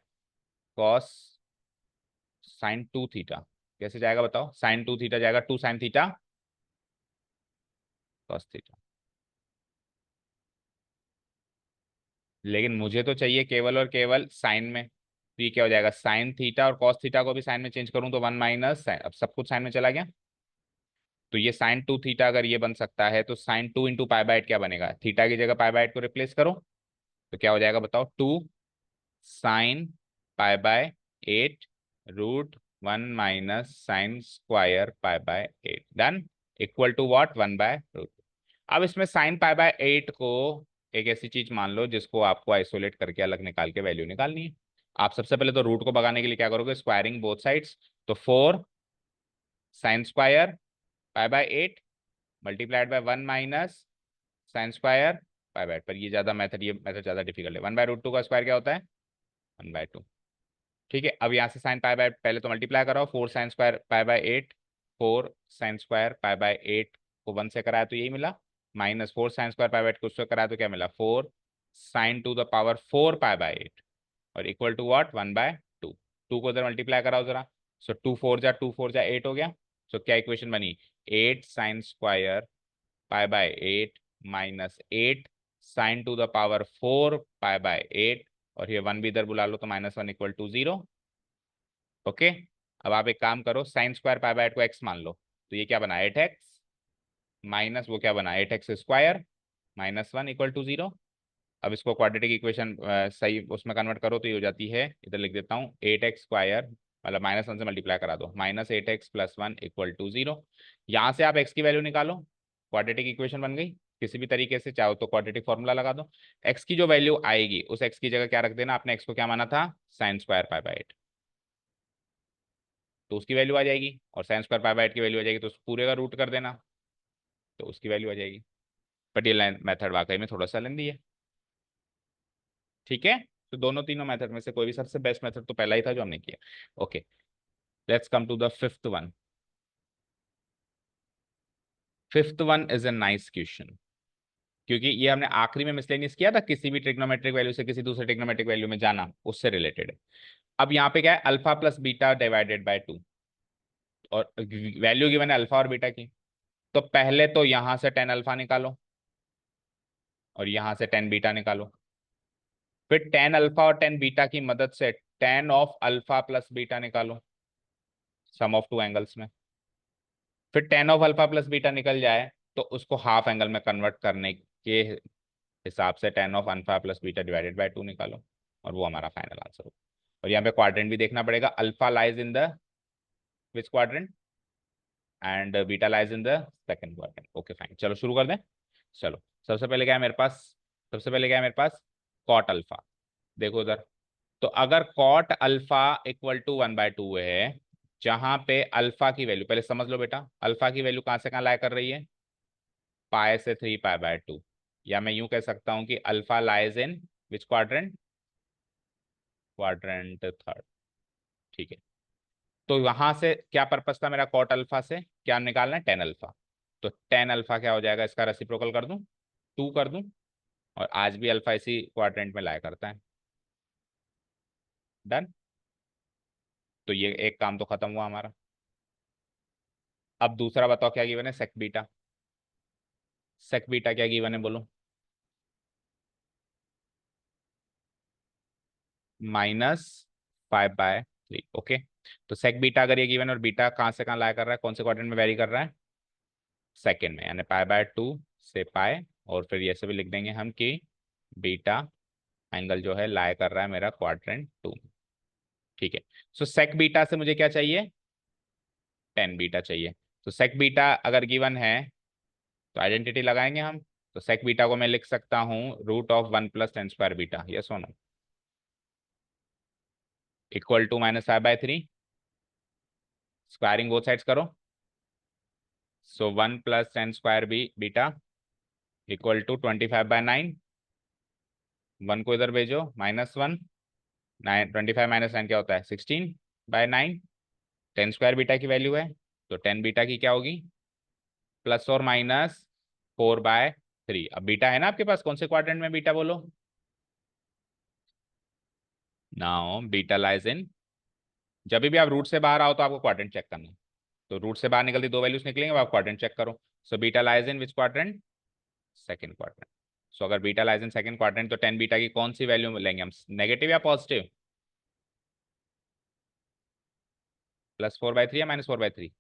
कॉस साइन 2 थीटा कैसे जाएगा बताओ, साइन 2 थीटा जाएगा 2 sin थीटा कॉस थीटा। लेकिन मुझे तो चाहिए केवल और केवल साइन में, तो ये क्या हो जाएगा, साइन थीटा और कॉस थीटा को भी साइन में चेंज करूं तो 1 - अब सब कुछ साइन में चला गया। तो ये साइन 2 थीटा अगर ये बन सकता है, तो साइन 2 × π/8 क्या बनेगा, थीटा की जगह π/8 को रिप्लेस करो, तो क्या हो जाएगा बताओ, 2 sin π/8 √1 - sin² π/8 done, equal to what, 1/√2। अब इसमें साइन π/8 को एक ऐसी चीज मान लो जिसको आपको आइसोलेट करके अलग निकाल के वैल्यू निकालनी है। आप सबसे पहले तो रूट को भगाने के लिए क्या करोगे, स्क्वायरिंग बोथ साइड्स, तो 4 sin² π/8 मल्टीप्लाइड बाय 1 - sin² π/8। पर ये मेथड ज्यादा डिफिकल्ट है, 1/√2 का स्क्वायर क्या होता है, 1/2। ठीक है, अब यहाँ से साइन π/8 पहले तो मल्टीप्लाई कराओ, 4 sin² π/8, 4 sin² π/8 को 1 से कराया तो यही मिला, -4 sin² π/8 को उससे कराया तो क्या मिला, 4 sin⁴ और इक्वल टू व्हाट, 1/2। टू को उधर मल्टीप्लाई कराओ जरा, सो 2 4 जा 8 हो गया। सो क्या इक्वेशन बनी, 8 sin² π/8 -8 sin⁴ π/8, और ये 1 भी इधर बुला लो तो -1 इक्वल टू 0। ओके, अब आप एक काम करो, sin² π/8 को x मान लो, तो ये क्या बना, 8x माइनस वो क्या बना, 8x² -1 इक्वल टू 0। अब इसको क्वाड्रेटिक इक्वेशन सही उसमें कन्वर्ट करो तो ये हो जाती है, इधर लिख देता हूँ, 8x² मतलब -1 से मल्टीप्लाई करा दो, -8x+1 इक्वल टू 0। यहाँ से आप x की वैल्यू निकालो, क्वाड्रेटिक इक्वेशन बन गई। किसी भी तरीके से चाहो तो क्वाड्रेटिक फॉर्मूला लगा दो, x की जो वैल्यू आएगी उस x की जगह क्या रख देना, आपने x को क्या माना था, sin²π/8, तो उसकी वैल्यू आ जाएगी, और sin²π/8 की वैल्यू आ जाएगी तो उस पूरे का रूट कर देना, तो उसकी वैल्यू आ जाएगी। बट ये मेथड वाकई में थोड़ा सा लेंदी है। ठीक है, तो दोनों तीनों मेथड में से कोई भी सबसे बेस्ट मेथड तो पहला ही था जो हमने किया। Okay, let's come to the fifth one. Fifth one is a nice question, क्योंकि ये हमने आखिरी में मिसलेनियस किया था, किसी भी ट्रिग्नोमेट्रिक वैल्यू से किसी दूसरे ट्रिग्नोमेट्रिक वैल्यू में जाना, उससे रिलेटेड है। अब यहाँ पे क्या है, alpha plus beta divided by 2, और वैल्यू गिवन है अल्फा और बीटा की। तो पहले तो यहाँ से 10 अल्फा निकालो और यहाँ से 10 बीटा निकालो, फिर 10 अल्फा और 10 बीटा की मदद से 10 ऑफ अल्फा प्लस बीटा निकालो, सम ऑफ टू एंगल्स में। फिर 10 ऑफ अल्फा प्लस बीटा निकल जाए तो उसको हाफ एंगल में कन्वर्ट करने के हिसाब से 10 of alpha plus beta divided by 2 निकालो, और वो हमारा फाइनल आंसर हो। और यहाँ पे क्वाड्रेंट भी देखना पड़ेगा, alpha lies in the which quadrant and beta lies in the second quadrant. Okay fine, चलो शुरू कर दें। चलो, सबसे पहले क्या है मेरे पास, सबसे पहले क्या है मेरे पास, कॉट अल्फा। देखो उधर, तो अगर कॉट अल्फा इक्वल टू 1/2 है, जहां पे अल्फा की वैल्यू, पहले समझ लो बेटा, अल्फा की वैल्यू कहां से कहां लाया कर रही है, पाई से 3π/2, या मैं यूं कह सकता हूं कि alpha lies in which quadrant, quadrant third. ठीक है, तो वहां से क्या पर्पस था मेरा, कॉट अल्फा से क्या निकालना है, 10 अल्फा। तो 10 अल्फा क्या हो जाएगा, इसका रेसिप्रोकल कर दूं, 2 कर दूं, और आज भी अल्फा इसी क्वाड्रेंट में लाया करता है। डन, तो ये एक काम तो खत्म हुआ हमारा। अब दूसरा बताओ क्या गिवन है, सेक बीटा। सेक बीटा क्या गिवन है बोलो, -5/3। ओके, तो सेक बीटा अगर ये गिवन, और बीटा कहाँ से कहाँ लाया कर रहा है, कौन से क्वाड्रेंट में वेरी कर रहा है, सेकंड में, यानी π/2 से पाई, और फिर ये से भी लिख देंगे हम कि बीटा एंगल जो है लाया कर रहा है मेरा क्वाड्रेंट 2। ठीक है, सो सेक बीटा से मुझे क्या चाहिए, 10 बीटा चाहिए। तो सेक बीटा अगर गिवन है तो आइडेंटिटी लगाएंगे हम, तो सेक बीटा को मैं लिख सकता हूँ √1 + 10² बीटा, यस और no, equal to -5/3, squaring both sides करो, सो 1 + 10² बीटा इक्वल टू 25/9, 1 को इधर भेजो, -1, 9, 25 - 9 क्या होता है, 16/9। 10 स्क्वायर बीटा की वैल्यू है, तो 10 बीटा की क्या होगी, +or -4/3। अब बीटा है ना आपके पास, कौन से क्वाड्रेंट में बीटा बोलो। नाउ बीटा लाइज इन, जब भी आप रूट से बाहर आओ तो आपको क्वाड्रेंट चेक करना है। तो रूट से बाहर निकलती दो वैल्यूज निकलेंगे, आप क्वाड्रेंट चेक करो। So beta lies in which quadrant, second quadrant. So अगर beta lies in second quadrant, तो 10 बीटा की कौन सी वैल्यू लेंगे हम, नेगेटिव या पॉजिटिव, +4/3 या -4/3,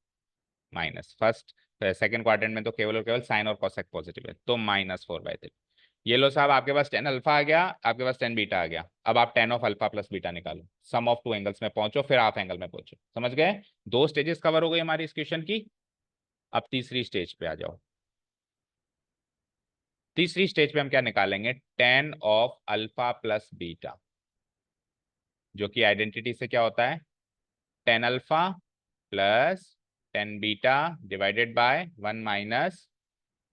माइनस फर्स्ट। सेकंड क्वाड्रेंट में तो केवल और केवल साइन और कॉसेक पॉजिटिव है, तो -4/3। ये लो साहब, आपके पास 10 अल्फा आ गया, आपके पास 10 बीटा आ गया। अब आप tan of alpha plus beta निकालो, सम ऑफ टू एंगल्स में पहुंचो, फिर हाफ एंगल में पहुंचो। समझ गए, दो स्टेजेस कवर हो गई हमारी इस क्वेश्चन की। अब तीसरी स्टेज पे आ जाओ। तीसरी स्टेज पे हम क्या निकालेंगे, tan of alpha plus beta, जो कि आइडेंटिटी से क्या होता है, tan alpha plus tan beta divided bye 1 minus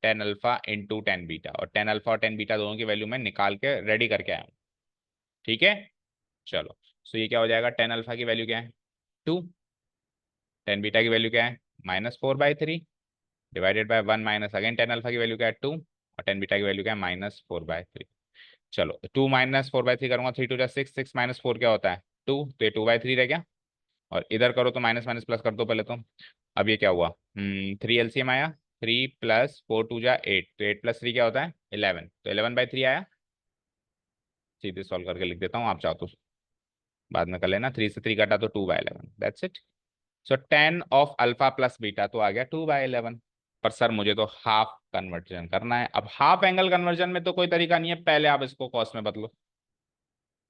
tan alpha into tan beta. और tan अल्फा और tan बीटा दोनों की वैल्यू मैं निकाल के रेडी करके आया हूँ। ठीक है, चलो। सो ये क्या हो जाएगा, tan अल्फा की वैल्यू क्या है, 2, tan बीटा की वैल्यू क्या है, -4/3 divided by 1 minus again tan alpha की वैल्यू क्या है, 2, और tan बीटा की वैल्यू क्या है, -4/3। चलो 2 -4/3 करूंगा, 3 × 2 = 6, 6 - 4 क्या होता है, 2, तो ये 2/3 रह गया। और इधर करो तो माइनस माइनस प्लस कर दो पहले तो। अब ये क्या हुआ, 3 एलसीएम आया, 3 + 4 × 2 = 8, तो 8 + 3 क्या होता है, 11, तो 11/3 आया। सीधे सॉल्व करके लिख देता हूँ, आप चाहो तो बाद में कर लेना। 3 से 3 काटा तो 2/11, that's it. So tan of alpha plus beta तो आ गया 2/11। पर सर मुझे तो हाफ कन्वर्जन करना है। अब हाफ एंगल कन्वर्जन में तो कोई तरीका नहीं है, पहले आप इसको कॉस में बदलो।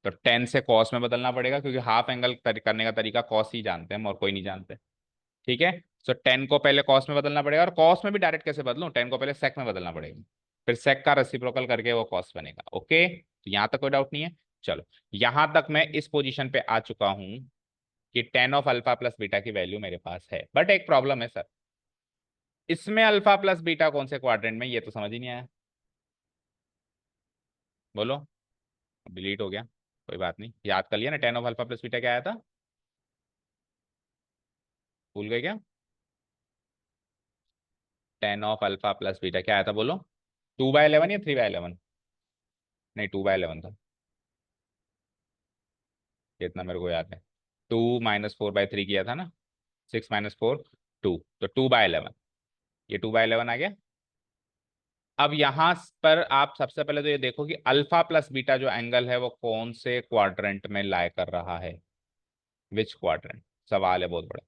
तो 10 से कॉस में बदलना पड़ेगा, क्योंकि हाफ एंगल करने का तरीका कॉस ही जानते हैं हम, और कोई नहीं जानते। ठीक है, सो 10 को पहले कॉस में बदलना पड़ेगा, और कॉस में भी डायरेक्ट कैसे बदलूं, 10 को पहले सेक में बदलना पड़ेगा, फिर सेक का रेसिप्रोकल करके वो कॉस बनेगा। ओके, तो यहां तक कोई डाउट नहीं है। चलो, यहां तक मैं इस पोजीशन पे आ चुका हूं कि tan of alpha plus beta की वैल्यू मेरे पास है। बट एक प्रॉब्लम है सर, इसमें अल्फा प्लस बीटा कौन से क्वाड्रेंट में, ये तो समझ ही नहीं आया। बोलो, डिलीट हो गया, कोई बात नहीं, याद कर लिया ना tan of alpha plus beta क्या आया था, भूल गए क्या। tan of alpha plus beta क्या आया था बोलो, 2/11 या 3/11, नहीं 2/11 था, इतना मेरे को याद है। 2 - 4/3 किया था ना, 6 - 4, 2, तो 2/11, ये 2/11 आ गया। अब यहां पर आप सबसे पहले तो ये देखो कि अल्फा प्लस बीटा जो एंगल है वो कौन से क्वाड्रेंट में लाई कर रहा है, विच क्वाड्रेंट, सवाल है बहुत बड़ा।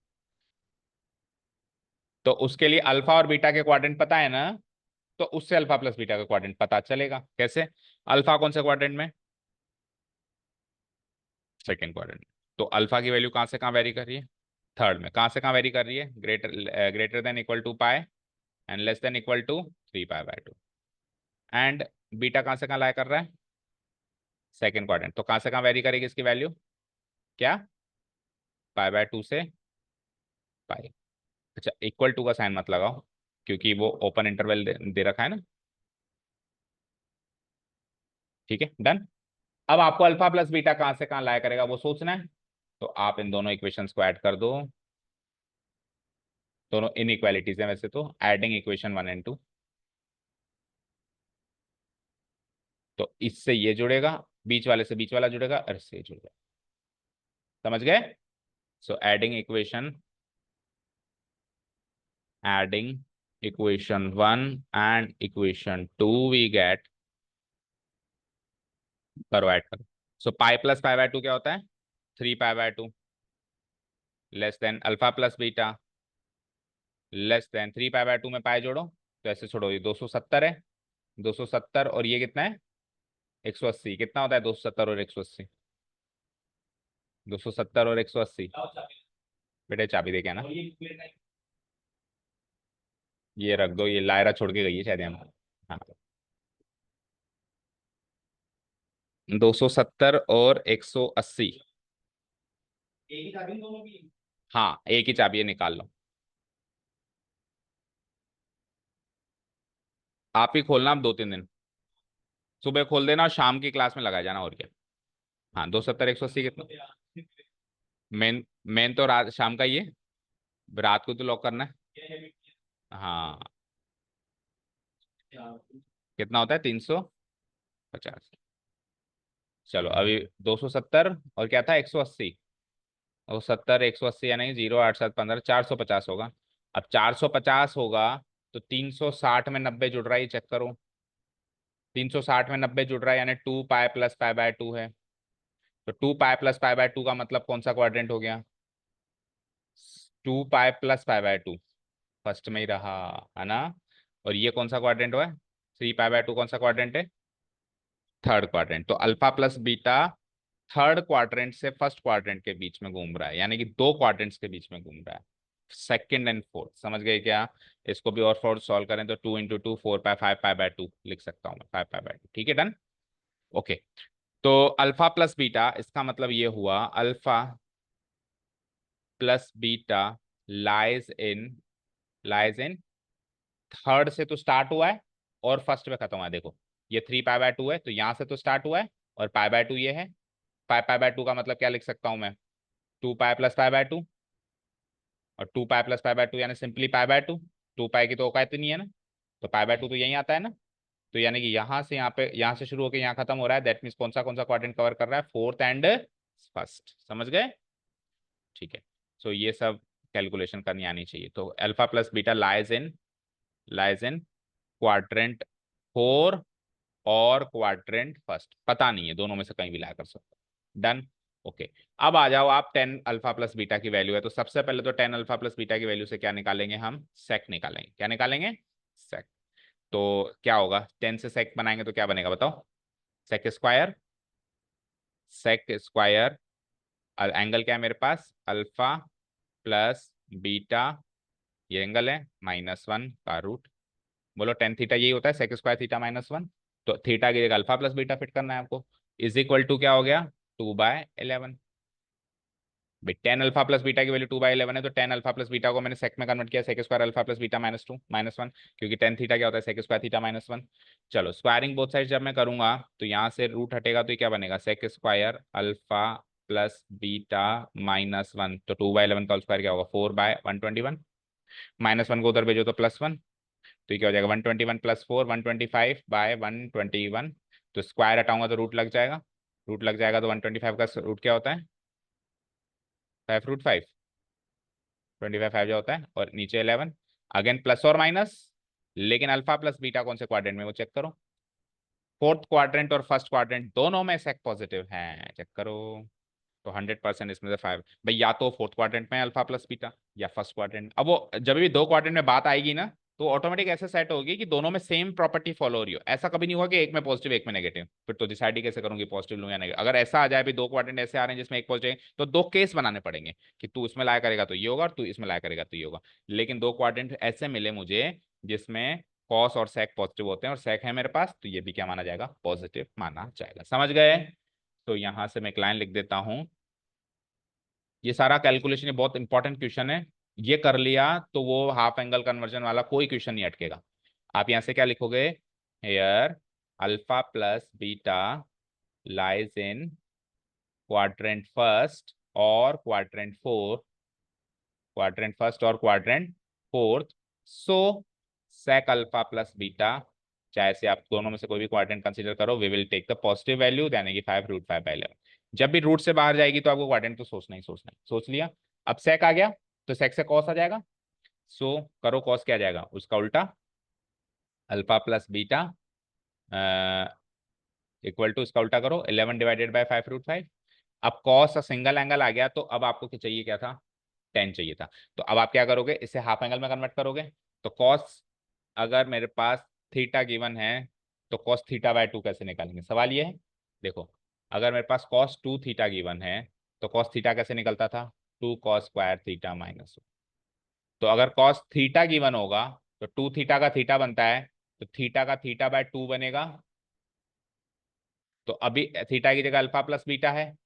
तो उसके लिए अल्फा और बीटा के क्वाड्रेंट पता है ना, तो उससे अल्फा प्लस बीटा का क्वाड्रेंट पता चलेगा कैसे। अल्फा कौन से क्वाड्रेंट में, सेकंड क्वाड्रेंट। तो अल्फा की वैल्यू कहां से कहां वेरी कर रही है, थर्ड में। कहां से कहां वेरी कर रही है, greater than equal to pi and less than equal to 3π/2। And beta कहां से कहां लाई कर रहा है, सेकंड क्वाड्रेंट, तो कहां से कहां वेरी करेगी इसकी वैल्यू, क्या, π/2 से पाई। अच्छा, इक्वल टू का साइन मत लगाओ, क्योंकि वो ओपन इंटरवल दे रखा है ना। ठीक है, डन। अब आपको अल्फा प्लस बीटा कहां से कहां लाया करेगा वो सोचना है। तो आप इन दोनों इक्वेशंस को ऐड कर दो, दोनों इनइक्वालिटीज हैं वैसे तो, एडिंग इक्वेशन 1 एंड 2। तो इससे ये जुड़ेगा, बीच वाले से बीच वाला जुड़ेगा, और इससे ये जुड़ेगा। समझ गए। So adding equation 1 and equation 2 we get, करो ऐड करो। सो पाई प्लस π/2 क्या होता है, 3π/2, less than alpha plus beta less than 3π/2 में पाई जोड़ो, तो ऐसे छोड़ो, ये 270 है, 270 और ये कितना है, 180। कितना होता है 270 और 180, 270 और 180। बेटे चाबी दे के आना, ये रख दो, ये लायरा छोड़ के गई है शायद यहाँ। हाँ, 270 और 180। हाँ, एक ही चाबी है, निकाल लो। आप ही खोलना, आप 2-3 दिन सुबह खोल देना और शाम की क्लास में लगा जाना, और क्या। हाँ, 270 180 कितना। मेन मेन तो रात शाम का ही है, रात को तो लॉक करना है। हाँ, कितना होता है 350। चलो अभी 270 और क्या था 180, और 70 180 यानी 0 8 7 15 450 होगा। अब 450 होगा तो 360 में 90 जुड़ रहा है, ये चेक करो। 360 में 90 जुड़ रहा है यानी 2 पाई प्लस पाई बाय 2 है। तो 2 पाई प्लस पाई बाय 2 का मतलब कौन सा क्वाड्रेंट हो गया? 2 pi plus pi by 2 first में ही रहा, है ना। और ये कौन सा क्वाड्रेंट हुआ? 3 पाई बाय 2 कौन सा क्वाड्रेंट है? Third quadrant. तो alpha plus beta third quadrant से फर्स्ट क्वाड्रेंट के बीच में घूम रहा है, यानी कि दो क्वाड्रेंट्स के बीच में घूम रहा है, सेकंड एंड फोर्थ। समझ गए क्या? इसको भी और फोर्थ सॉल्व करें तो 2 × 2 4 पाई 5 पाई बाय 2 लिख सकता हूँ मैं, 5 पाई बाय 2। ठीक है, डन। ओके, तो अल्फा प्लस बीटा इसका मतलब ये हुआ alpha plus beta lies in lies in third से तो स्टार्ट हुआ है और फर्स्ट में खत्म हुआ है। देखो ये 3 पाई बाय 2 है तो यहां से तो स्टार्ट हुआ है, और पाई बाय 2 ये है। 5 पाई बाय 2 का मतलब क्या लिख सकता हूं मैं? 2 पाई प्लस पाई बाय 2, और 2 पाई प्लस पाई बाय 2 यानी सिंपली पाई बाय 2। 2 पाई की तो औकात ही नहीं है ना, तो पाई बाय 2 तो यही आता है ना। तो यानी कि यहाँ से यहाँ पे, यहाँ से शुरू होकर यहाँ खत्म हो रहा है, दैट मीन्स कौन सा क्वाड्रेंट कवर कर रहा है? Fourth and first. समझ गए? ठीक है। सो ये सब कैलकुलेशन करनी आनी चाहिए। तो alpha plus beta lies in quadrant 4 और क्वाड्रेंट फर्स्ट, पता नहीं है, दोनों में से कहीं भी ला कर सकते। डन। ओके, अब आ जाओ आप 10 अल्फा प्लस बीटा की वैल्यू है, तो सबसे पहले तो 10 अल्फा प्लस बीटा की वैल्यू से क्या निकालेंगे? हम सेक निकालेंगे। क्या निकालेंगे? सेक। तो क्या होगा? 10 से सेक बनाएंगे तो क्या बनेगा बताओ? Sec square. Sec square angle क्या है मेरे पास? अल्फा प्लस बीटा, ये एंगल है, -1 का रूट। बोलो 10 थीटा यही होता है, सेक स्क्वायर थीटा -1। तो थीटा की जगह अल्फा प्लस बीटा फिट करना है आपको, इज इक्वल टू क्या हो गया? 2/11। भाई 10 अल्फा प्लस बीटा की वैल्यू 2/11 है, तो 10 अल्फा प्लस बीटा को मैंने सेक में कन्वर्ट किया, sec square alpha plus beta -2 -1, क्योंकि 10 थीटा क्या होता है? Sec square theta -1। चलो स्क्वायरिंग बोथ साइड जब मैं करूंगा तो यहाँ से रूट हटेगा तो ये क्या बनेगा? Sec square alpha plus beta -1, तो 2/11 का स्क्वायर क्या होगा? 4/121। -1 को उधर भेजो तो +1, तो ये क्या हो जाएगा? 121 + 4 125/121। तो स्क्वायर हटाऊंगा तो रूट लग जाएगा, रूट लग जाएगा तो 125 का रूट क्या होता है? 5√5। 25 5 जो होता है, और नीचे 11। अगेन प्लस और माइनस, लेकिन अल्फा प्लस बीटा कौन से क्वाड्रेंट में? वो चेक करो। फोर्थ क्वाड्रेंट और फर्स्ट क्वाड्रेंट दोनों में सेक पॉजिटिव है, चेक करो। तो 100% इसमें से 5 भाई, या तो फोर्थ क्वाड्रेंट में अल्फा प्लस बीटा या फर्स्ट क्वाड्रेंट। अब वो जब भी दो क्वाड्रेंट में बात आएगी ना, तो ऑटोमेटिक ऐसे सेट होगी कि दोनों में सेम प्रॉपर्टी फॉलो हो रही हो। ऐसा कभी नहीं हुआ कि एक में पॉजिटिव एक में नेगेटिव, फिर तो डिसाइड ही कैसे करूंगी पॉजिटिव लूं या नेगेटिव? अगर ऐसा आ जाए भी, दो क्वाड्रेंट ऐसे आ रहे हैं जिसमें एक पॉजिटिव, तो दो केस बनाने पड़ेंगे कि तू इसमें लाया करेगा तो ये होगा, और तू इसमें लाया करेगा तो ये होगा। लेकिन दो क्वाड्रेंट ऐसे मिले मुझे जिसमें कॉस और सेक पॉजिटिव होते हैं, और सेक है मेरे पास, तो ये भी क्या माना जाएगा? पॉजिटिव माना जाएगा। समझ गए? तो यहां से मैं एक लाइन लिख देता हूं। ये सारा कैलकुलेशन, ये बहुत इंपॉर्टेंट क्वेश्चन है। ये कर लिया तो वो हाफ एंगल कन्वर्जन वाला कोई क्वेश्चन नहीं अटकेगा। आप यहां से क्या लिखोगे? Here alpha plus beta lies in quadrant first और क्वाड्रेंट फोर, क्वाड्रेंट फर्स्ट और quadrant fourth. So sec alpha plus beta, चाहे से आप दोनों में से कोई भी क्वाड्रेंट कंसीडर करो, we will take the positive value, यानी कि 5√5/11। जब भी रूट से बाहर जाएगी तो आपको क्वाड्रेंट तो सोचना ही सोचना है। सोच लिया? अब सेक आ गया तो सेक से कॉस आ जाएगा। सो करो कॉस क्या आ जाएगा? उसका उल्टा, alpha plus beta equal to, इसका उल्टा करो, 11/5√5। अब कॉस का सिंगल एंगल आ गया, तो अब आपको क्या चाहिए? क्या था? 10 चाहिए था। तो अब आप क्या करोगे? इसे हाफ एंगल में कन्वर्ट करोगे। तो कॉस, अगर मेरे पास थीटा गिवन है, तो कॉस थीटा/2 कैसे निकालेंगे? सवाल ये है। देखो, अगर मेरे पास cos 2 थीटा गिवन है, तो कॉस थीटा कैसे निकलता था? 2 cos² थीटा-1। तो अगर कॉस थीटा गिवन होगा तो 2 थीटा का थीटा बनता है, तो थीटा का थीटा/2 बनेगा। तो अभी थीटा की जगह अल्फा प्लस बीटा है,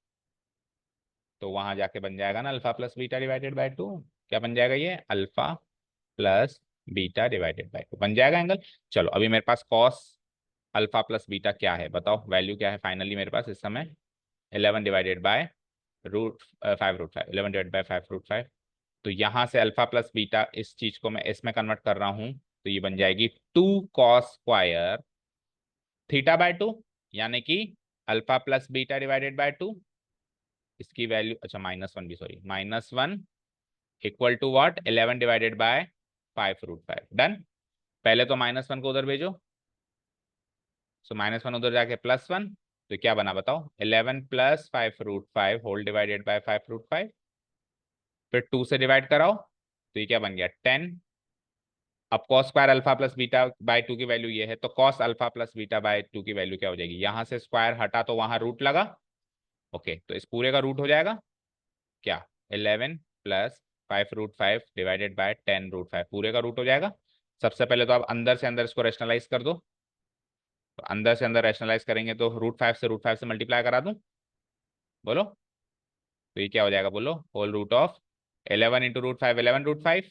तो वहां जाके बन जाएगा ना alpha plus beta divided by 2। क्या बन जाएगा? ये alpha plus beta divided by 2 बन जाएगा एंगल। चलो अभी मेरे पास कॉस अल्फा प्लस बीटा क्या है बताओ, वैल्यू क्या है फाइनली मेरे पास इस समय, 11 divided by root 5 11 divided by 5 root 5। तो यहाँ से अल्फा प्लस बीटा इस चीज को मैं इसमें कन्वर्ट कर रहा हूँ, तो ये बन जाएगी 2 cos स्क्वायर थीटा/2, यानी कि alpha plus beta divided by 2, इसकी वैल्यू अच्छा -1 भी, sorry -1 equal to what, 11 divided by 5 root 5। Done. पहले तो -1 को उधर भेजो, सो -1 उधर जाके +1, तो क्या बना बताओ, 11 प्लस 5 root 5 whole divided by 5 root 5। फिर 2 से डिवाइड कराओ, तो ये क्या बन गया 10। अब cos square alpha plus beta by 2 की वैल्यू ये है, तो cos alpha plus beta by 2 की वैल्यू क्या हो जाएगी, यहां से स्क्वायर हटा तो वहां रूट लगा, ओके, तो इस पूरे का रूट हो जाएगा क्या, 11 प्लस 5 रूट 5 डिवाइडेड बाय 10 रूट 5 पूरे का रूट हो जाएगा। सबसे पहले तो आप अंदर से अंदर इसको रैशनलाइज कर दो, तो अंदर से अंदर रैशनलाइज करेंगे तो रूट 5 से मल्टीप्लाई करा दूं, बोलो, तो ये क्या हो जाएगा बोलो, whole root of 11 into root 5 11 root 5,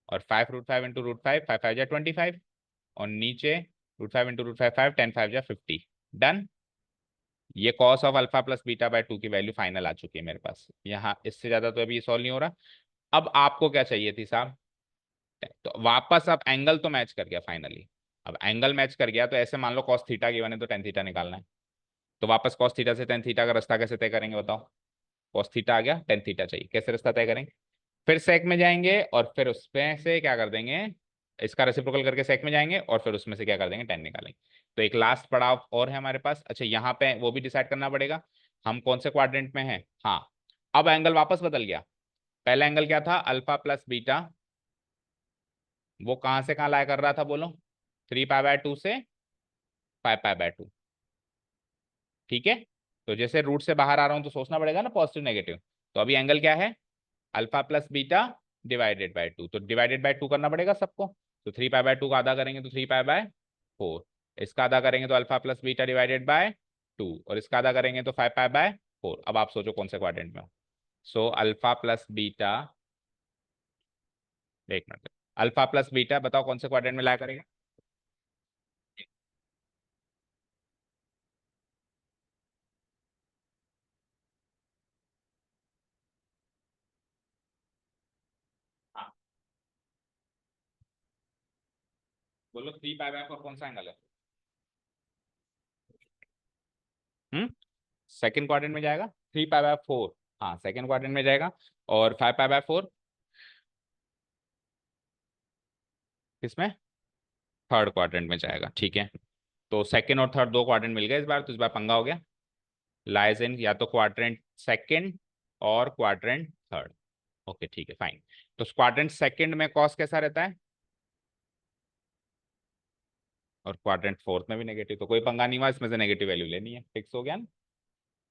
और 5 रूट 5 इंटू रूट 5 5 5 जा 25, और नीचे रूट 5 इंटू रूट 5 5 10 5 जा 50। डन। ये cos of alpha plus beta by 2 की वैल्यू फाइनल आ चुकी है मेरे पास यहाँ, इससे ज्यादा तो अभी ये सॉल्व नहीं हो रहा। अब आपको क्या चाहिए थी साहब, तो वापस अब एंगल तो मैच कर गया फाइनली। अब एंगल मैच कर गया तो ऐसे मान लो कॉस थीटा गिवन है तो टेन थीटा निकालना है, तो वापस कॉस थीटा से टेन थीटा का रास्ता कैसे तय करेंगे बताओ, कॉस थीटा आ गया टेन थीटा चाहिए, कैसे रास्ता तय करेंगे, फिर सेक में जाएंगे और फिर उसमें से क्या कर देंगे, इसका रेसिप्रोकल करके सेक में जाएंगे और फिर उसमें से क्या कर देंगे टेन निकालेंगे। तो एक लास्ट पड़ाव और है हमारे पास, अच्छा यहाँ पे वो भी डिसाइड करना पड़ेगा हम कौन से क्वाड्रेंट में हैं। हाँ, अब एंगल वापस बदल गया, पहला एंगल क्या था अल्फा प्लस बीटा, वो कहां से कहां लाया कर रहा था बोलो, 3 पाई/2 से 5 पाई/2, ठीक है। तो जैसे रूट से बाहर आ रहा हूं तो सोचना पड़ेगा ना पॉजिटिव नेगेटिव, तो अभी एंगल क्या है alpha plus beta divided by 2, तो डिवाइडेड बाय 2 करना पड़ेगा सबको, तो 3 पाई/2 का आधा करेंगे तो 3 पाई/4, इसका आधा करेंगे तो alpha plus beta divided by 2, और इसका आधा करेंगे तो 5 पाई/4। अब आप सोचो कौन से क्वाड्रेंट में हो। सो अल्फा प्लस बीटा, एक मिनट, अल्फा प्लस बीटा बताओ कौन से क्वाड्रेंट में लाया करेगा, हाँ बोलो, 3 पाई/4 कौन सा एंगल है, सेकंड क्वाड्रेंट में जाएगा 3 पाई/4, हाँ सेकंड क्वाड्रेंट में जाएगा, और 5 पाई/4 किसमें, थर्ड क्वाड्रेंट में जाएगा, ठीक है। तो सेकंड और थर्ड दो क्वाड्रेंट मिल गए इस बार, तो इस बार पंगा हो गया, लाइज इन या तो क्वाड्रेंट सेकंड और क्वाड्रेंट थर्ड, ओके ठीक है फाइन। तो क्वाड्रेंट सेकंड में कॉस कैसा रहता है, और क्वाड्रेंट फोर्थ में भी नेगेटिव, तो कोई पंगा नहीं हुआ, इसमें से नेगेटिव वैल्यू लेनी है, फिक्स हो गया ना।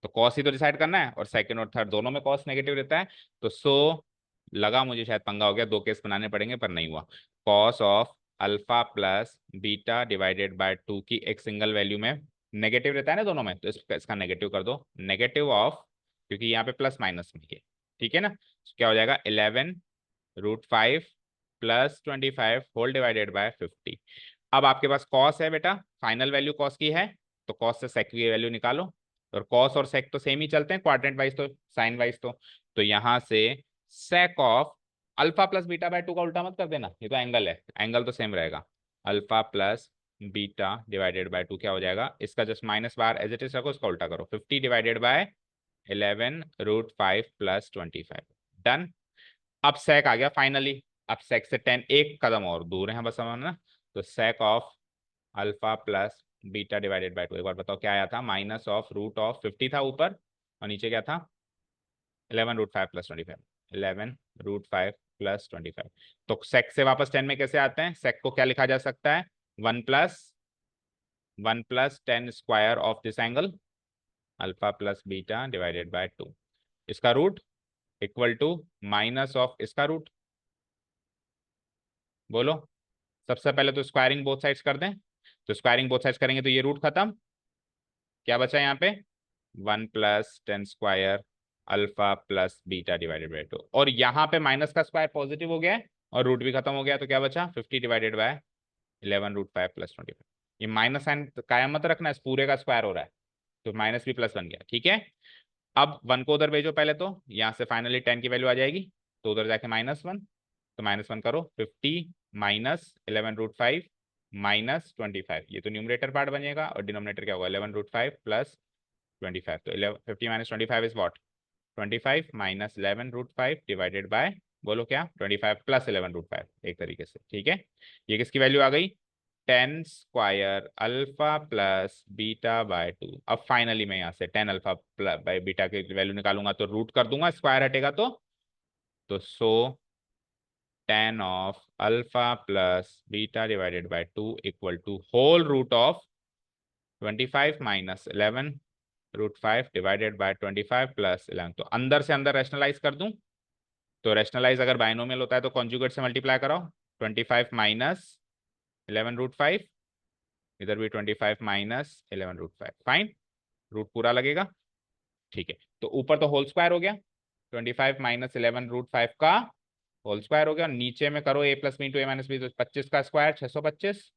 तो कॉस ही तो डिसाइड करना है, और सेकंड और थर्ड दोनों में कॉस नेगेटिव रहता है, तो लगा मुझे शायद पंगा हो गया, दो केस बनाने पड़ेंगे पर नहीं हुआ। Cos of alpha plus beta divided by 2 की एक सिंगल वैल्यू में नेगेटिव रहता है ना दोनों में, तो इसका नेगेटिव कर दो, नेगेटिव ऑफ, क्योंकि यहाँ पे प्लस माइनस में है, ठीक है ना, तो क्या हो जाएगा 11 root 5 plus 25 whole divided by 50। अब आपके पास कॉस है बेटा, फाइनल वैल्यू कॉस की है, तो कॉस से सेक की वैल्यू निकालो, और कॉस और सेक तो सेम ही चलते हैं क्वाड्रेंट वाइज, तो साइन वाइज तो यहाँ से sake of alpha plus beta by 2 का उल्टा मत कर देना, ये तो एंगल है, एंगल तो सेम रहेगा, alpha plus beta divided by 2 क्या हो जाएगा, इसका just minus bar as it is रखो, इसका उल्टा करो, 50 divided by 11 root 5 plus 25। Done. अब सेक आ गया फाइनली, अब सेक से 10 एक कदम और दूर है बस हम ना, तो sake of alpha plus beta divided by 2, एक बार बताओ क्या आया था, -√50 था ऊपर, और नीचे क्या था 11 रूट 5 प्लस 25, 11 रूट 5 प्लस 25। तो सेक से वापस 10 में कैसे आते हैं, सेक को क्या लिखा जा सकता है, 1 plus 10 square of this angle alpha plus beta divided by 2, इसका root equal to minus of इसका रूट, बोलो। सबसे पहले तो स्क्वायरिंग बोथ साइड्स कर दें, तो स्क्वायरिंग बोथ साइड्स करेंगे तो ये रूट खत्म, क्या बचा यहाँ पे 1 plus 10 square alpha plus beta divided by 2, और यहाँ पे माइनस का स्क्वायर पॉजिटिव हो गया है, और रूट भी खत्म हो गया, तो क्या बचा 50 डिवाइडेड बाय 11√5 प्लस 25। ये माइनस साइन कायम मत रखना, इस पूरे का स्क्वायर हो रहा है, तो माइनस भी प्लस बन गया। ठीक है, अब 1 को उधर भेजो पहले, तो यहाँ से फाइनली 10 की वैल्यू आ जाएगी, तो उधर जाके -1, तो -1 करो, 50 माइनस 11√5 माइनस 25, ये तो न्यूमरेटर पार्ट बनेगा, और डिनोमिनेटर क्या होगा 11√5 प्लस 25, तो 50 minus 25 is what 25 minus 11√5 divided bye, बोलो क्या 25 प्लस 11√5 एक तरीके से। ठीक है, ये किसकी वैल्यू आ गई 10 square alpha plus beta by 2। अब फाइनली मैं यहाँ से 10 अल्फा बाय बीटा की वैल्यू निकालूंगा, तो रूट कर दूंगा, स्क्वायर हटेगा तो so 10 of alpha plus beta divided by 2 equal to whole root of 25 minus 11√5 divided by 25 plus 11। तो अंदर से अंदर रैशनलाइज कर दूं, तो रैशनलाइज अगर बाइनोमियल होता है तो कॉन्जुगेट से मल्टीप्लाई कराओ, 25 माइनस 11√5, इधर भी 25 माइनस 11√5, फाइन, रूट पूरा लगेगा। ठीक है, तो ऊपर तो होल स्क्वायर हो गया, 25 माइनस 11√5 का होल स्क्वायर हो गया, नीचे में करो a plus B into A minus B, तो 25 का स्क्वायर 625,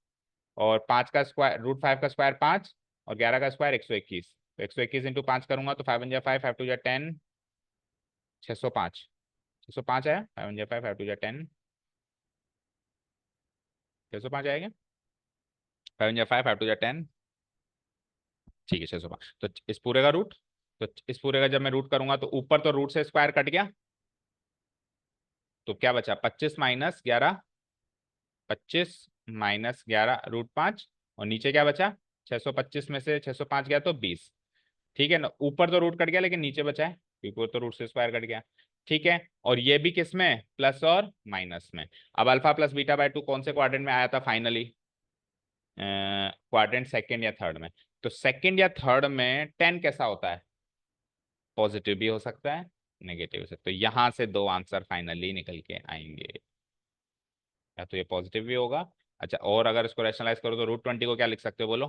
और 5 का स्क्वायर √5 का स्क्वायर 5, और 11 का स्क्वायर 121, तो 121 इंटू 5 करूंगा तो 5 1 5 5 2 10, 605, 605 आया, 5 1 5 5 2 10, 605 आएगा, 5 1 5 5 2 10, ठीक है 605। तो इस पूरे का रूट, तो इस पूरे का जब मैं रूट करूंगा तो ऊपर तो रूट से स्क्वायर कट गया, तो क्या बचा 25 माइनस 11, 25 माइनस 11√5, और नीचे क्या बचा 625 में से 605 गया तो 20। ठीक है ना, ऊपर तो रूट कट गया लेकिन नीचे बचा है क्योंकि वो तो रूट से स्क्वायर कट गया। ठीक है, और ये भी किस में प्लस और माइनस में। अब अल्फा प्लस बीटा बाय 2 कौन से क्वाड्रेंट में आया था फाइनली, क्वाड्रेंट सेकंड या थर्ड में। तो सेकंड या थर्ड में 10 कैसा होता है, पॉजिटिव भी हो सकता है नेगेटिव हो सकता है, तो यहां से दो आंसर फाइनली निकल के आएंगे, या तो ये पॉजिटिव भी होगा। अच्छा, और अगर इसको रैशनलाइज करो तो √20 को क्या लिख सकते हो बोलो,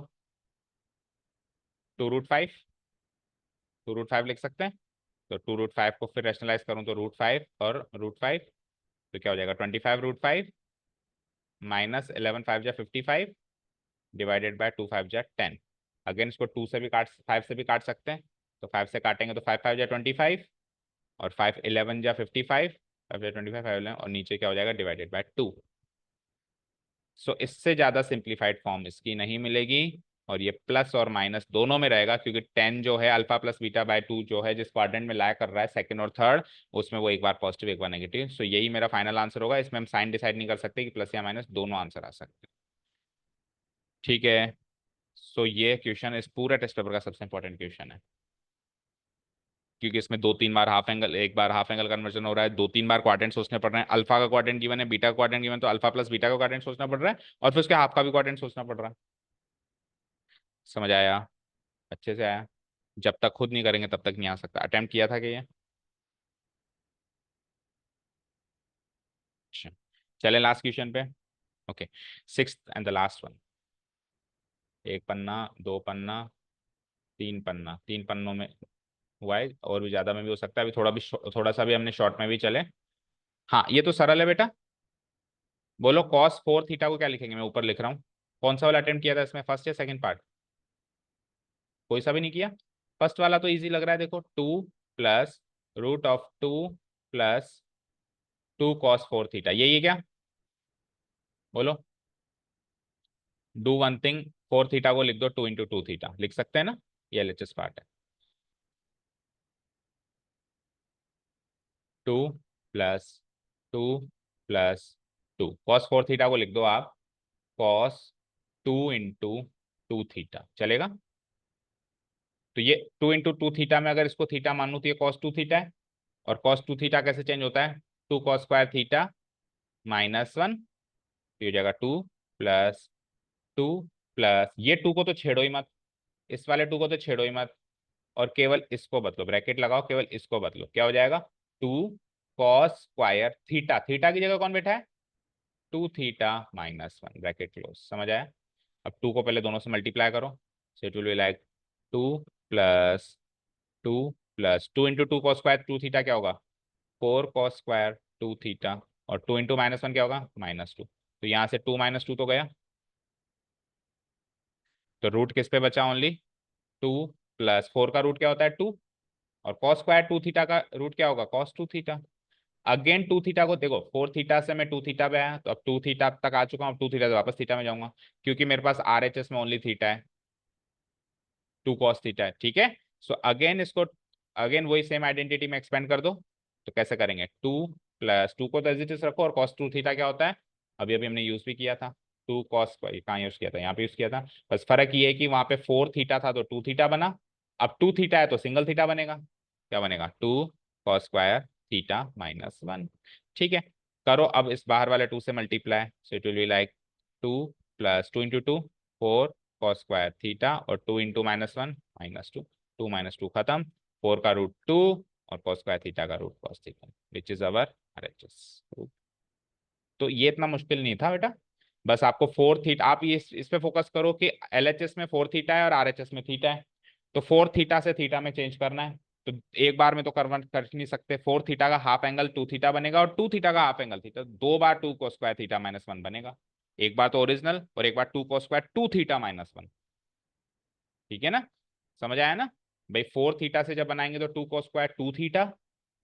2√5, 2√5 लिख सकते हैं, तो 2√5 को फिर रैशनलाइज करूं तो √5 और √5, तो क्या हो जाएगा 25√5 माइनस 11 5 जा 55 डिवाइडेड बाय 2 5 जा 10। अगेन इसको 2 से भी काट 5 से भी काट सकते हैं, तो 5 से काटेंगे तो 5 5 जा 25, और 5 11 जा 55, 5 जा 25 5 11, और नीचे क्या हो जाएगा डिवाइडेड बाय 2। सो इससे ज्यादा सिंप्लीफाइड फॉर्म इसकी नहीं मिलेगी, और ये प्लस और माइनस दोनों में रहेगा, क्योंकि 10 जो है अल्फा प्लस बीटा बाय 2 जो है जिस क्वाड्रेंट में लाया कर रहा है सेकंड और थर्ड, उसमें वो एक बार पॉजिटिव एक बार नेगेटिव। सो यही मेरा फाइनल आंसर होगा, इसमें हम साइन डिसाइड नहीं कर सकते कि प्लस या माइनस दोनों आंसर आ सकते हैं। ठीक है, सो ये क्वेश्चन इस पूरे टेस्ट पेपर का सबसे इंपॉर्टेंट क्वेश्चन है, क्योंकि इसमें 2 3 बार हाफ एंगल, एक बार हाफ एंगल कन्वर्जन हो रहा है, 2 3 बार क्वाड्रेंट सोचने पड़ रहे हैं, अल्फा का क्वाड्रेंट गिवन है, बीटा का क्वाड्रेंट गिवन, तो अल्फा प्लस बीटा का क्वाड्रेंट सोचना पड़ रहा है, और फिर उसके हाफ का भी क्वाड्रेंट सोचना पड़ रहा है। समझ आया, अच्छे से आया, जब तक खुद नहीं करेंगे तब तक नहीं आ सकता। अटेम्प्ट किया था कि ये, अच्छा चले लास्ट क्वेश्चन पे। Okay, sixth and the last one, एक पन्ना, दो पन्ना, तीन पन्ना, 3 पन्नों में हुआ है, और भी ज्यादा में भी हो सकता है, अभी थोड़ा भी थोड़ा सा भी हमने शॉर्ट में भी चले। हाँ ये तो सरल है बेटा, बोलो cos 4 थीटा को क्या लिखेंगे, मैं ऊपर लिख रहा हूँ, कौन सा वाला अटेम्प्ट किया था इसमें, फर्स्ट या सेकंड पार्ट, कोई सा भी नहीं किया। फर्स्ट वाला तो इजी लग रहा है, देखो 2 प्लस √2 प्लस 2 cos 4 थीटा, यही है क्या, बोलो, डू वन थिंग, 4 थीटा को लिख दो 2 × 2 थीटा, लिख सकते हैं ना, ये एलएचएस पार्ट है। 2 प्लस 2 प्लस 2 cos 4 थीटा को लिख दो आप cos 2 × 2 थीटा, चलेगा। तो ये 2 × 2 थीटा में अगर इसको थीटा मान लूं तो ये cos 2 थीटा है, और cos 2 थीटा कैसे चेंज होता है, 2 cos2 थीटा -1, तो ये हो जाएगा 2 प्लस 2 प्लस, ये 2 को तो छेड़ो ही मत, इस वाले 2 को तो छेड़ो ही मत, और केवल इसको बदलो, ब्रैकेट लगाओ, केवल इसको बदलो, क्या हो जाएगा 2 cos2 थीटा, थीटा की जगह कौन बैठा है 2 थीटा -1, ब्रैकेट क्लोज। समझ आया। अब 2 को पहले दोनों से मल्टीप्लाई करो, सो it will be like 2 plus 2 plus 2 × 2 cos2 2 theta क्या होगा 4 cos2 2 थीटा, और 2 × -1 क्या होगा, -2। तो यहाँ से 2 - 2 तो गया, तो रूट किस पे बचा, ओनली 2, प्लस 4 का रूट क्या होता है 2, और कॉस स्क्वायर 2 थीटा का रूट क्या होगा, cos 2 थीटा। अगेन 2 थीटा को देखो, 4 थीटा से मैं 2 थीटा पे आया, तो अब 2 थीटा तक आ चुका हूँ, 2 थीटा से वापस थीटा में जाऊंगा, क्योंकि मेरे पास RHS में ओनली थीटा है, 2 cos थीटा है, ठीक है। सो अगेन इसको, अगेन वही सेम आइडेंटिटी में एक्सपेंड कर दो। तो कैसे करेंगे, 2 + 2 को तो एज इट इज रखो, और cos 2 थीटा क्या होता है, अभी अभी हमने यूज भी किया था, 2 cos, कहाँ यूज किया था, यहाँ पे यूज किया था। बस फर्क ये है कि वहां पे 4 थीटा था तो 2 थीटा बना, अब 2 थीटा है तो सिंगल थीटा बनेगा, क्या बनेगा, 2 cos² θ - 1। ठीक है, करो अब इस बाहर वाले 2 से multiply, so it will be like 2 + 2 × 2 4 cos² θ, और 2 × -1 -2, 2 - 2 खत्म, 4 का रूट 2, और cos² θ का root cos θ, which is our RHS। तो ये इतना मुश्किल नहीं था बेटा, बस आपको 4 थीटा, आप ये इस पे फोकस करो कि LHS में 4 थीटा है और RHS में थीटा है, तो 4 थीटा से थीटा में चेंज करना है। तो एक बार में तो कन्वर्ट कर नहीं सकते, 4 थीटा का हाफ एंगल 2 थीटा बनेगा, और 2 थीटा का हाफ एंगल थीटा, 2 बार 2 cos² θ -1 बनेगा, एक बार तो ओरिजिनल और एक बार 2 cos²2 θ - 1। ठीक है ना, समझ आया ना भाई, 4 थीटा से जब बनाएंगे तो 2 cos²2 θ,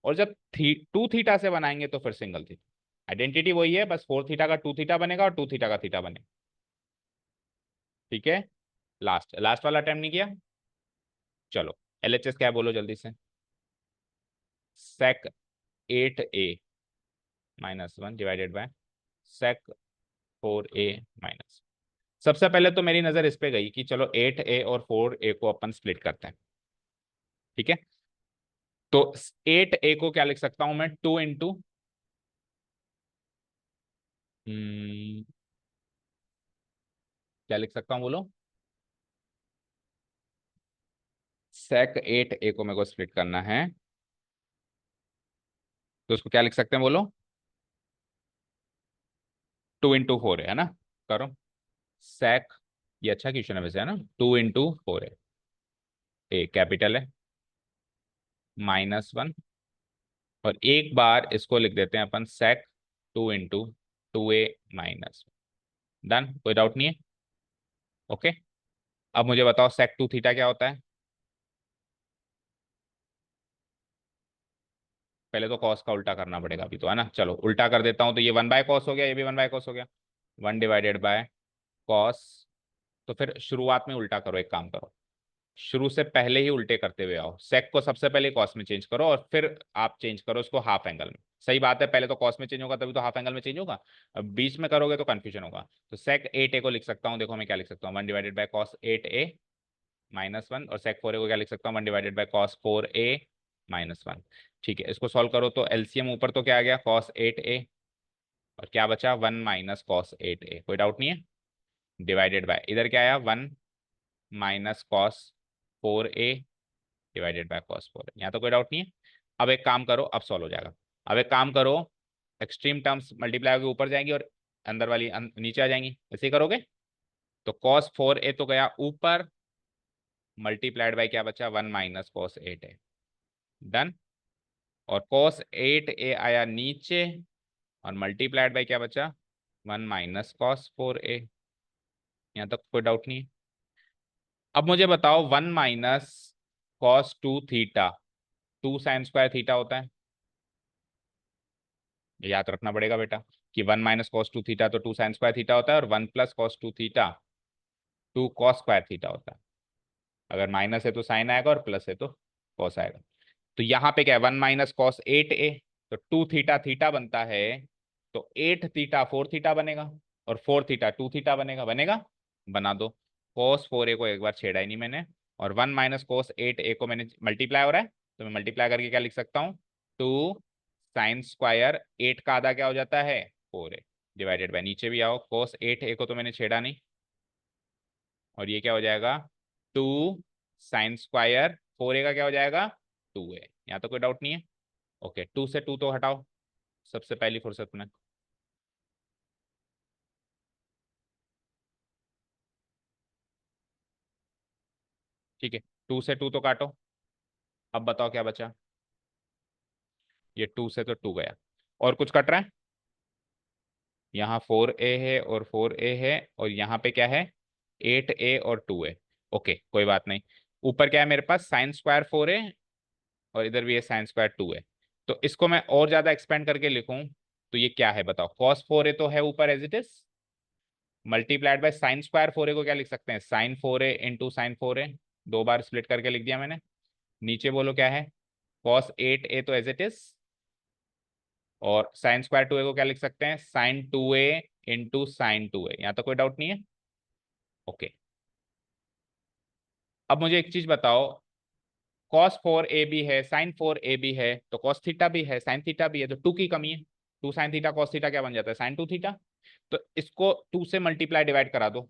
और जब 2 थीटा से बनाएंगे तो फिर सिंगल थीटा। आइडेंटिटी वही है, बस 4 थीटा का 2 थीटा बनेगा और 2 थीटा का थीटा बनेगा। ठीक है, लास्ट लास्ट वाला अटेम्प्ट नहीं किया, चलो LHS क्या है बोलो जल्दी से, sec 8a - 1 divided by sec 4a - सबसे पहले तो मेरी नजर इस पे गई कि चलो 8a और 4a को अपन स्प्लिट करते हैं। ठीक है, तो 8a को क्या लिख सकता हूं मैं, 2 × क्या लिख सकता हूँ बोलो, sec 8a को मेरे को स्प्लिट करना है, तो उसको क्या लिख सकते हैं बोलो, 2 × 4 है ना, करो sec, ये अच्छा क्वेश्चन है वैसे, है ना, 2 × 4 है, ए कैपिटल है, -1, और एक बार इसको लिख देते हैं अपन sec 2 × 2a - डन, कोई डाउट नहीं है। ओके, अब मुझे बताओ sec 2 θ क्या होता है, पहले तो कॉस का उल्टा करना पड़ेगा अभी तो, है ना, चलो उल्टा कर देता हूं, तो ये 1/cos हो गया, ये भी 1/cos हो गया, 1/cos। तो फिर शुरुआत में उल्टा करो, एक काम करो, शुरू से पहले ही उल्टे करते हुए आओ, सेक को सबसे पहले कॉस में चेंज करो, और फिर आप चेंज करो उसको हाफ एंगल में। सही बात है, पहले तो कॉस में चेंज होगा तभी तो हाफ एंगल में चेंज होगा, अब बीच में करोगे तो कंफ्यूजन होगा। तो sec 8a को लिख सकता हूँ, देखो मैं क्या लिख सकता हूँ, 1/cos 8a - 1, और sec 4a को क्या लिख सकता हूँ, 1/cos 4a - 1। ठीक है, इसको सॉल्व करो तो एलसीएम ऊपर तो क्या आ गया, cos 8a, और क्या बचा 1 - cos 8a, कोई डाउट नहीं है, डिवाइडेड बाय इधर क्या आया 1 - cos 4a divided by cos 4, यहाँ तो कोई डाउट नहीं है। अब एक काम करो, अब सॉल्व हो जाएगा। अब एक काम करो, एक्सट्रीम टर्म्स मल्टीप्लाई होकर ऊपर जाएंगी और अंदर वाली नीचे आ जाएंगी, ऐसे ही करोगे। तो cos 4a तो गया ऊपर, मल्टीप्लाइड बाय क्या बचा, 1 - cos 8a, डन। और cos 8a आया नीचे, और मल्टीप्लाइड बाय क्या बचा, 1 - cos 4a, यहाँ तक कोई डाउट नहीं है। अब मुझे बताओ 1 - cos 2 θ, 2 sin² θ होता है, ये याद रखना पड़ेगा बेटा, कि 1 - cos 2 θ तो 2 sin² θ होता है, और 1 + cos 2 θ 2 cos² θ होता है। अगर माइनस है तो साइन आएगा, और प्लस है तो कॉस आएगा। तो यहाँ पे क्या है, 1 - cos 8a, तो 2 θ थीटा बनता है, तो 8 θ 4 θ बनेगा, और 4 θ 2 θ बनेगा, बनेगा, बना दो। cos 4a को एक बार छेड़ा ही नहीं मैंने, और 1 - cos 8a को मैंने मल्टीप्लाई हो रहा है, तो मैं मल्टीप्लाई करके क्या लिख सकता हूँ, 2 sin² 8 का आधा क्या हो जाता है 4a, डिवाइडेड बाय, नीचे भी आओ, cos 8a को तो मैंने छेड़ा नहीं, और ये क्या हो जाएगा 2 sin² 4a का क्या हो जाएगा 2a, यहाँ तो कोई डाउट नहीं है। ओके, 2 से 2 तो हटाओ सबसे पहली फुर्सत में, ठीक है, 2 से 2 तो काटो, अब बताओ क्या बचा, ये 2 से तो 2 गया, और कुछ कट रहा है, यहाँ 4a है और 4a है, और यहाँ पे क्या है 8a और 2a। ओके कोई बात नहीं। ऊपर क्या है मेरे पास साइन स्क्वायर 4a, और इधर भी है साइन स्क्वायर 2a। तो इसको मैं और ज्यादा एक्सपेंड करके लिखूं तो ये क्या है बताओ, कॉस 4a तो है ऊपर as it is, multiplied by sine square 4a को क्या लिख सकते हैं, sign 4a into sine 4a। दो बार स्प्लिट करके लिख दिया मैंने। नीचे बोलो क्या है, कॉस 8a तो एज इट इज, और साइन स्क्वायर 2a को क्या लिख सकते हैं, sign 2a into sine 2a। यहाँ तो कोई डाउट नहीं है। ओके अब मुझे एक चीज बताओ, कॉस 4a भी है साइन 4a भी है, तो कॉस थीटा भी है साइन थीटा भी है, तो 2 की कमी है। 2 साइन थीटा कॉस थीटा क्या बन जाता है, साइन 2 थीटा। तो इसको 2 से मल्टीप्लाई डिवाइड करा दो,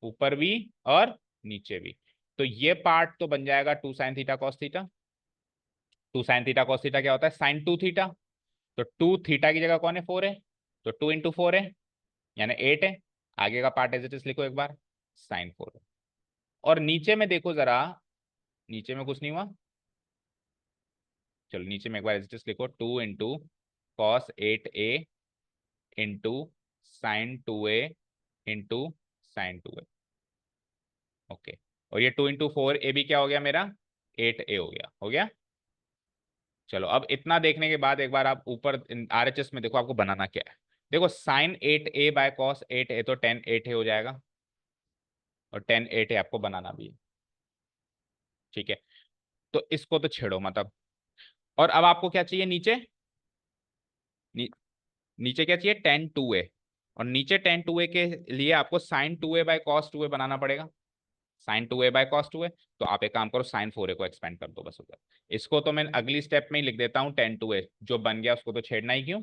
ऊपर भी और नीचे भी। तो ये पार्ट तो बन जाएगा 2 sine theta cos theta. 2 sine theta cos theta क्या होता है, साइन 2 थीटा। तो 2 थीटा की जगह कौन है, 4 है, तो 2 इंटू 4 है, यानी 8 है। आगे का पार्ट एज इट इज लिखो एक बार, साइन 4। और नीचे में देखो जरा, नीचे में कुछ नहीं हुआ। चलो नीचे में एक बार एज इट इज लिखो, 2 into cos 8a into sine 2a into sine 2a। Okay, और ये 2 इंटू 4a भी क्या हो गया मेरा, 8a हो गया। चलो अब इतना देखने के बाद एक बार आप ऊपर आरएचएस में देखो आपको बनाना क्या है। देखो sign 8a by cos 8a तो टेन 8a हो जाएगा, और टेन 8a आपको बनाना भी है। ठीक है, तो इसको तो छेड़ो मतलब। और अब आपको क्या चाहिए नीचे, नी, नीचे क्या चाहिए, टेन 2a। और नीचे टेन 2a के लिए आपको sign 2a by cos 2a बनाना पड़ेगा, sign 2a by cos 2a। तो आप एक काम करो, साइन 4a को एक्सपेंड कर दो बस उधर। इसको तो मैं अगली स्टेप में ही लिख देता हूँ, टेन 2a जो बन गया उसको तो छेड़ना ही क्यों,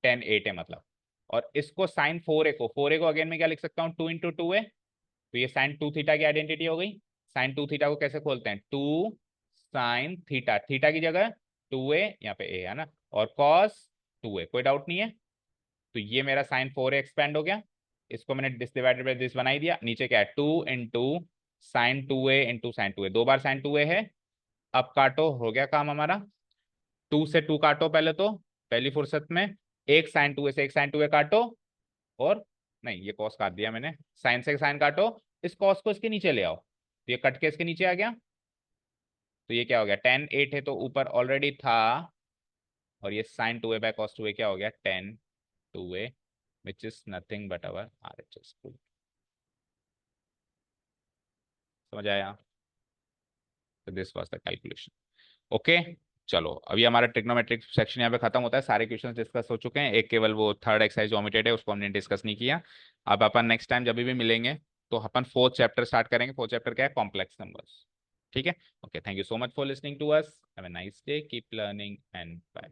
टेन 8 है मतलब। और इसको साइन 4a को अगेन में क्या लिख सकता हूँ, 2 इंटू 2a। तो ये साइन 2 थीटा की आइडेंटिटी हो गई। साइन 2 थीटा को कैसे खोलते हैं, 2 साइन थीटा, थीटा की जगह 2a, यहाँ पे a है ना, और कॉस 2a, कोई डाउट नहीं है। तो ये मेरा साइन 4a एक्सपेंड हो गया। इसको मैंने दिस डिवाइडेड बाय दिस बना ही दिया। नीचे क्या है, 2 into sine 2a into sine 2a, दो बार साइन 2a है। अब काटो, हो गया काम हमारा। 2 से 2 काटो पहले तो, पहली फुर्सत में। एक साइन 2a से एक साइन 2a काटो, और नहीं ये कॉस काट दिया मैंने, साइन से साइन काटो, इस कॉस को इसके नीचे ले आओ, तो ये कट के इसके नीचे आ गया। तो ये क्या हो गया, टेन 8 है तो ऊपर ऑलरेडी था, और ये sign 2a by cos 2a क्या हो गया, ten 2a, which is nothing but our RHS। समझ आया, तो this was the calculation. Okay चलो, अभी हमारा ट्रिग्नोमेट्रिक सेक्शन यहाँ पे खत्म होता है, सारे क्वेश्चंस डिस्कस हो चुके हैं, एक केवल वो थर्ड एक्सरसाइज ओमिटेड है उसको हमने डिस्कस नहीं किया। अब अपन नेक्स्ट टाइम जब भी मिलेंगे तो अपन फोर्थ चैप्टर स्टार्ट करेंगे। फोर्थ चैप्टर क्या है, कॉम्प्लेक्स नंबर्स। ठीक है, okay, thank you so much for listening to us, have a nice day, keep learning and bye.